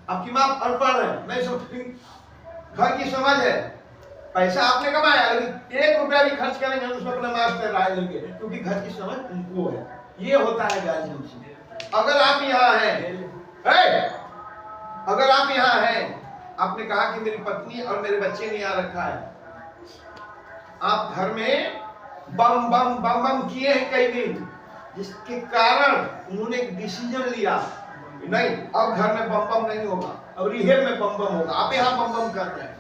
आपकी माँ अनपढ़ है नहीं समझती, घर की समझ है, पैसा आपने कमाया लेकिन 1 रुपया भी खर्च करेंगे उसमें अपने मास्टर राय लेंगे, क्योंकि घर की समझ उनको है। ये होता है गार्जियन। अगर आप यहाँ हैं, अगर आप यहाँ हैं, आपने कहा कि मेरी पत्नी और मेरे बच्चे ने यहाँ रखा है, आप घर में बम बम बम बम किए हैं कई दिन, जिसके कारण उन्होंने एक डिसीजन लिया, नहीं अब घर में बम बम नहीं होगा, अब रिहेब में बम बम होगा। आप यहाँ बम बम कर रहे हैं,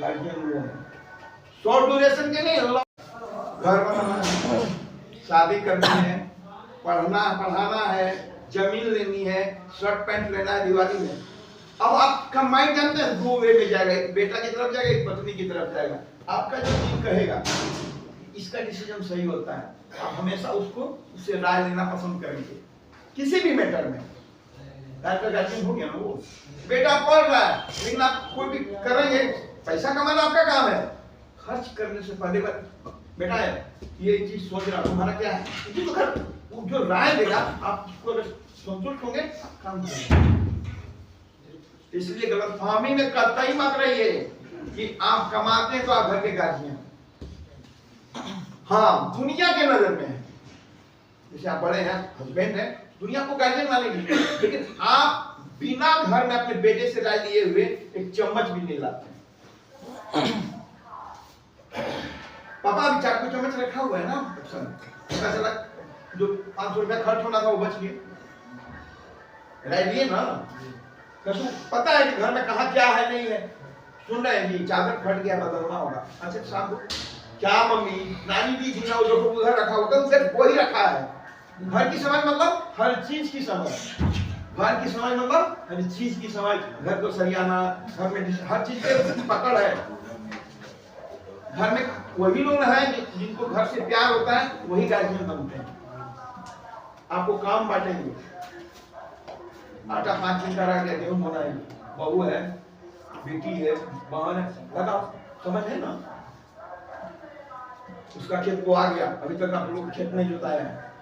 गार्जियन वो है, शॉर्ट ड्यूरेशन के नहीं, घर बनाना है, शादी करनी है, पढ़ाना है, जमीन लेनी है, शर्ट पैंट लेना है दिवाली में। अब आपका माइंड जानते हैं 2 वे में जाएगा, एक बेटा की तरफ जाएगा, एक पत्नी की तरफ जाएगा। आपका जो दिल कहेगा इसका डिसीजन सही होता है, आप हमेशा उससे राय लेना पसंद करेंगे किसी भी मैटर में। गार्जियन हो गया ना वो, बेटा पढ़ रहा है लेकिन आप कोई भी करेंगे, पैसा कमाना आपका काम है, खर्च करने से पहले बेटा है ये चीज सोच रहा तुम्हारा क्या है, तो घर वो जो राय देगा आप उसको अगर संतुष्ट होंगे काम करेंगे। इसलिए गलतफहमी में कतई मत रहिए कि आप कमाते हैं तो आप घर के गार्जियन। हाँ दुनिया के नजर में है, जैसे आप बड़े हैं, हस्बैंड हैं, दुनिया को गार्जियन मानेगी, लेकिन आप बिना घर में अपने बेटे से राय लिए हुए एक चम्मच भी नहीं लाते। पापा अभी चाकू चम्मच रखा हुआ है ना, पता चला जो 500 रुपया खर्च होना था वो बच गया। रह लिए ना, पता है कि घर में कहाँ क्या है नहीं है। सुन रहे हैं कि चादर फट गया, बदलना होगा। अच्छा शाम को क्या मम्मी नानी दी थी ना, वो जो उधर रखा होता है उसे वही रखा है। घर की समझ मतलब हर चीज की समझ, घर की समझ मतलब हर चीज की समझ, घर को सरियाना, घर में हर चीज की पकड़ है। घर में वही लोग हैं जिनको घर से प्यार होता है, वही गार्जियन बनते हैं। आपको काम बांटेंगे, आटा 5 दिन का रह गया, गेहूं बनाएंगे, बहू है, बेटी है, बहन है, लगाओ, समझ है ना। उसका खेत को आ गया, अभी तक आप लोग खेत नहीं जोताया है,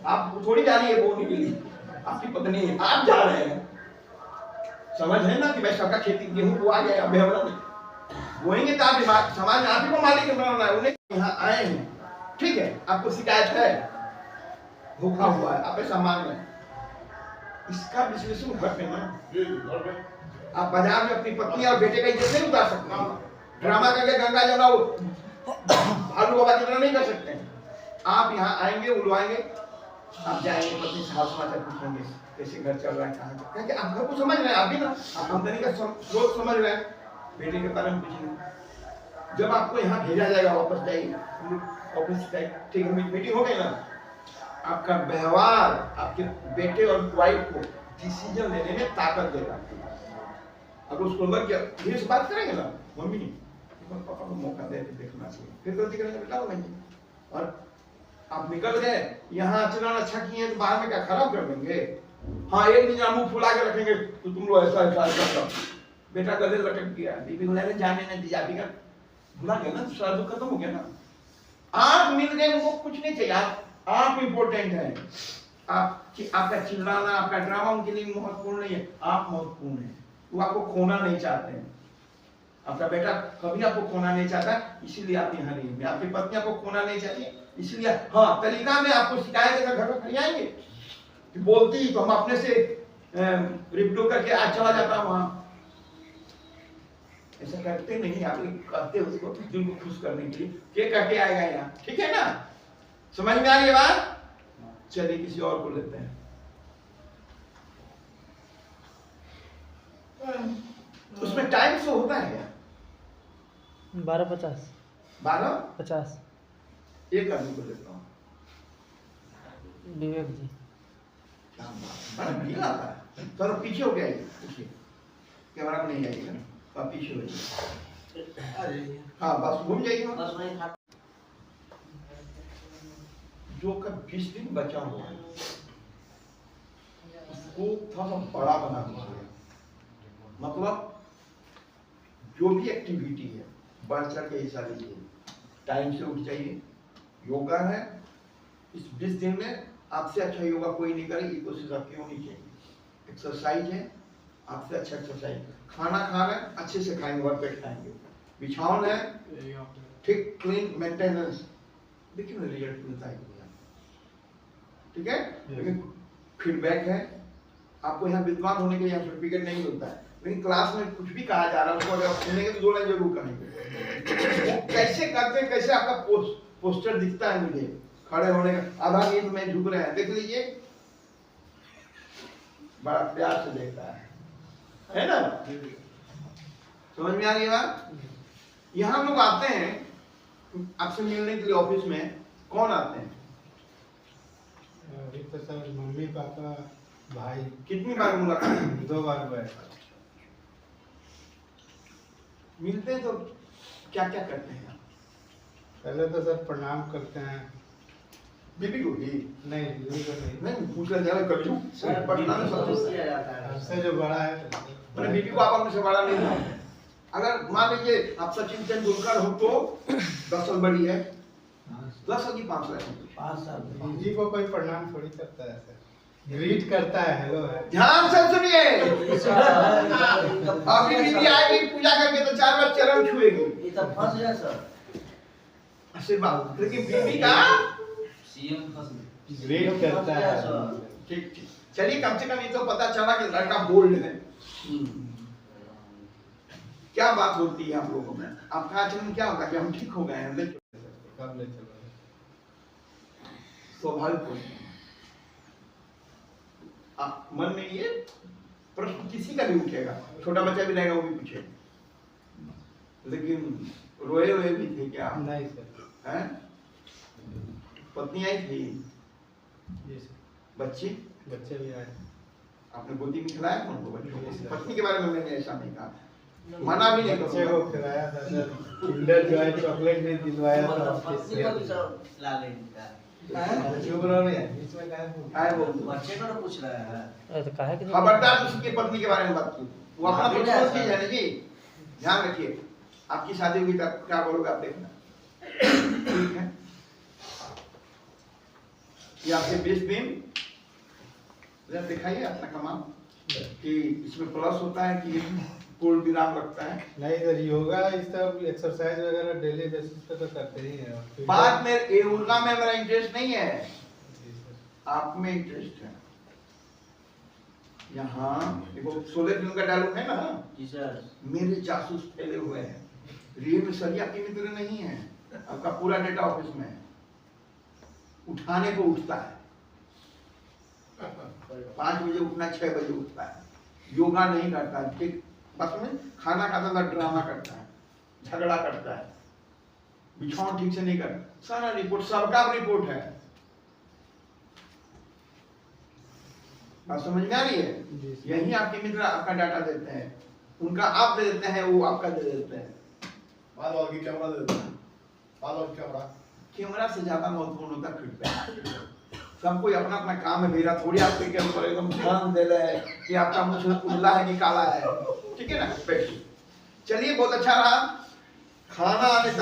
आप थोड़ी जा रही है बोने के लिए, आपकी पत्नी है, आप जा रहे हैं। समझ है ना कि भाई सबका खेती गेहूं को आ गया, अभी हमरा नहीं बोएंगे तो आप समाज आप ही को मालिक बनाना है। उन्हें यहाँ आए हैं, ठीक है, आपको शिकायत है, भूखा हुआ है, आप ऐसा मान रहे हैं, इसका विश्लेषण घर पे ना, आप बाजार में अपनी पत्नी और बेटे का इज्जत नहीं उतार सकते। ड्रामा करके गंगा जमुना भालू बाबा की तरह नहीं कर सकते हैं। आप यहाँ आएंगे, उलवाएंगे, आप जाएंगे, पत्नी से हाल समाचार पूछेंगे, कैसे घर चल रहा है, कहाँ, क्योंकि आप घर को समझ रहे हैं, आप भी ना, आप आमदनी का स्रोत समझ रहे हैं, बेटे के बारे में पूछेंगे। जब आपको यहाँ भेजा जाएगा, वापस जाइए ऑफिस, ठीक है, मीटिंग हो गई ना, आपका व्यवहार आपके बेटे और वाइफ को डिसीजन लेने में ताकत देगा। अगर उसको लग गया, धीरे से बात करेंगे ना, मम्मी पापा को मौका दे देखना चाहिए, फिर गलती करेंगे बेटा हो जाएंगे। और आप निकल गए, यहाँ आचरण अच्छा किए तो बाहर में क्या खराब कर देंगे। हाँ, एक दिन मुंह फुला के रखेंगे तो तुम लोग ऐसा ऐसा, बेटा गले लटक गया, बीबी बुलाए जाने नहीं दिया, बीबी भुला गया ना, सारा दुख खत्म हो गया ना। आप मिल गए, उनको कुछ नहीं चाहिए, आप इम्पोर्टेंट है। आपका चिल्लाना, आपका ड्रामा उनके लिए महत्वपूर्ण नहीं है, आप महत्वपूर्ण है। वो आपको खोना नहीं चाहते हैं, आपका बेटा कभी आपको खोना नहीं चाहता, इसीलिए आप यहाँ नहीं है। आपकी पत्नी आपको खोना नहीं चाहती, इसलिए हाँ तरीका में आपको शिकायत देकर घर पर खड़ी आएंगे कि बोलती तो हम अपने से रिप्टो करके आज चला जाता वहां। ऐसा करते नहीं, आप कहते उसको दिल को खुश करने के लिए, क्या करके आएगा यहाँ, ठीक है ना। समझ में आ रही है बात। चलिए किसी और को लेते हैं। उसमें टाइम से होता है क्या? 12:50 12:50 एक आदमी को लेता हूँ। विवेक जी क्या बात, भीड़ आता है। थोड़ा पीछे हो गया, पीछे कैमरा में नहीं आएगा, तो आप पीछे हो जाइए। हाँ बस घूम जाइए। जो का 20 दिन बचा हुआ है उसको थोड़ा सा बड़ा बना दीजिए। मतलब जो भी एक्टिविटी है बढ़ चढ़ के हिस्सा लीजिए, टाइम से उठ जाइए। योगा है, इस 20 दिन में आपसे अच्छा योगा कोई नहीं करे, ये कोशिश आपकी होनी चाहिए। एक्सरसाइज है, आपसे अच्छा एक्सरसाइज। खाना खा रहे हैं, अच्छे से खाएंगे, भरपेट खाएंगे। बिछावन है ठीक, क्लीन मेंटेनेंस, देखिए ना रिजल्ट मिलता है, ठीक है। लेकिन फीडबैक है, आपको यहाँ विद्वान होने के लिए सर्टिफिकेट नहीं मिलता है, लेकिन क्लास में कुछ भी कहा जा रहा है उसको अगर आप सुनेंगे तो 2 लाइन जरूर कहेंगे। कैसे करते हैं, कैसे आपका पोस्टर दिखता है मुझे खड़े होने का, आधा नींद में झुक रहे हैं, देख लीजिए, बड़ा प्यार से देखता है ना। समझ में आ रही है बात। यहाँ लोग आते हैं आपसे मिलने के लिए, ऑफिस में कौन आते हैं? अभी तो सर मम्मी पापा भाई। कितनी बार मुलाकात? 2 बार हुआ। मिलते हैं तो क्या क्या करते हैं? पहले तो सर प्रणाम करते हैं। बीबी को भी? नहीं बीबी को नहीं पूछ कर जा कभी सर पटना में सब किया जाता है। हमसे जो बड़ा है, मैंने बीबी को आप अपने से बड़ा नहीं है। अगर मान लीजिए आप सचिन तेंदुलकर हो तो 10 साल बड़ी है, 10 साल की 5 साल 5 साल। बीजी को कोई प्रणाम थोड़ी करता है सर, ग्रीट करता है, हेलो है। ध्यान से सुनिए, अभी बीबी आएगी पूजा करके तो 4 बार चरण छुएगी, ये तो फंस गया सर। आशीर्वाद। लेकिन बीबी का सीएम फंस गया, ग्रीट करता है। ठीक ठीक, चलिए कम से कम ये तो पता चला कि लड़का बोल्ड है। क्या बात होती है आप लोगों में? आपका आचरण क्या होगा कि हम ठीक हो गए हैं? कब ले चलो स्वाभाविक प्रश्न। मन में ये प्रश्न किसी का भी उठेगा, छोटा बच्चा भी रहेगा वो भी पूछे। लेकिन रोए हुए भी थे क्या? नहीं सर। हैं? पत्नी आई थी, जी सर। बच्चे बच्चे भी आए। आपने गोदी में खिलाया था उनको बच्चों जी को? सर। पत्नी के बारे में मैंने ऐसा नहीं कहा, मना भी नहीं बच्चे को करूंगा। खिलाया था सर, किंडर जॉय चॉकलेट भी दिलवाया था। पत्नी को भी सब खिला लेंगे। चुप रहो नहीं, बीच में काहे बोल- काय वो बच्चे को तो पूछ रहा है। तो काहे कि खबरदार किसी की पत्नी के बारे में बात की, वो अपना हाँ, पर्सनल बेटा, चीज है ना जी, ध्यान रखिए। आपकी शादी हुई तब क्या बोलोगे आप देखना। ठीक है, ये आपके बेस बीम जरा दिखाइए अपना कमाल कि इसमें प्लस होता है कि पूर्ण विराम रखता है। नहीं सर, योगा इस सब एक्सरसाइज वगैरह डेली बेसिस पे तो करते ही हैं। बात में ये योगा में मेरा इंटरेस्ट नहीं है, जी सर। आप में इंटरेस्ट है। यहाँ देखो 16 फिल्म का डायलॉग है ना, जी सर। मेरे जासूस फैले हुए हैं। रियल में सर आपके मित्र नहीं है, आपका पूरा डेटा ऑफिस में है। उठाने को उठता है, 5 बजे उठना, 6 बजे उठता है, योगा नहीं करता है। ठीक बस में खाना खाता था, ड्रामा करता है, झगड़ा करता है, बिछावन ठीक से नहीं करता, सारा रिपोर्ट सबका रिपोर्ट है। बात समझ में आ रही है? जी सर। यही आपके मित्र आपका डाटा देते हैं, उनका आप दे देते हैं, वो आपका दे देते हैं। बाद वाली कैमरा दे देते हैं। बाद वाली कैमरा। कैमरा से ज्यादा महत्वपूर्ण होता है फीडबैक। सब कोई अपना अपना काम है, मेरा थोड़ी आपके के ऊपर एकदम ध्यान दे रहे हैं कि आपका मुझे उल्ला है निकाला है। ठीक है ना, बैठिए। चलिए, बहुत अच्छा रहा। खाना आने तक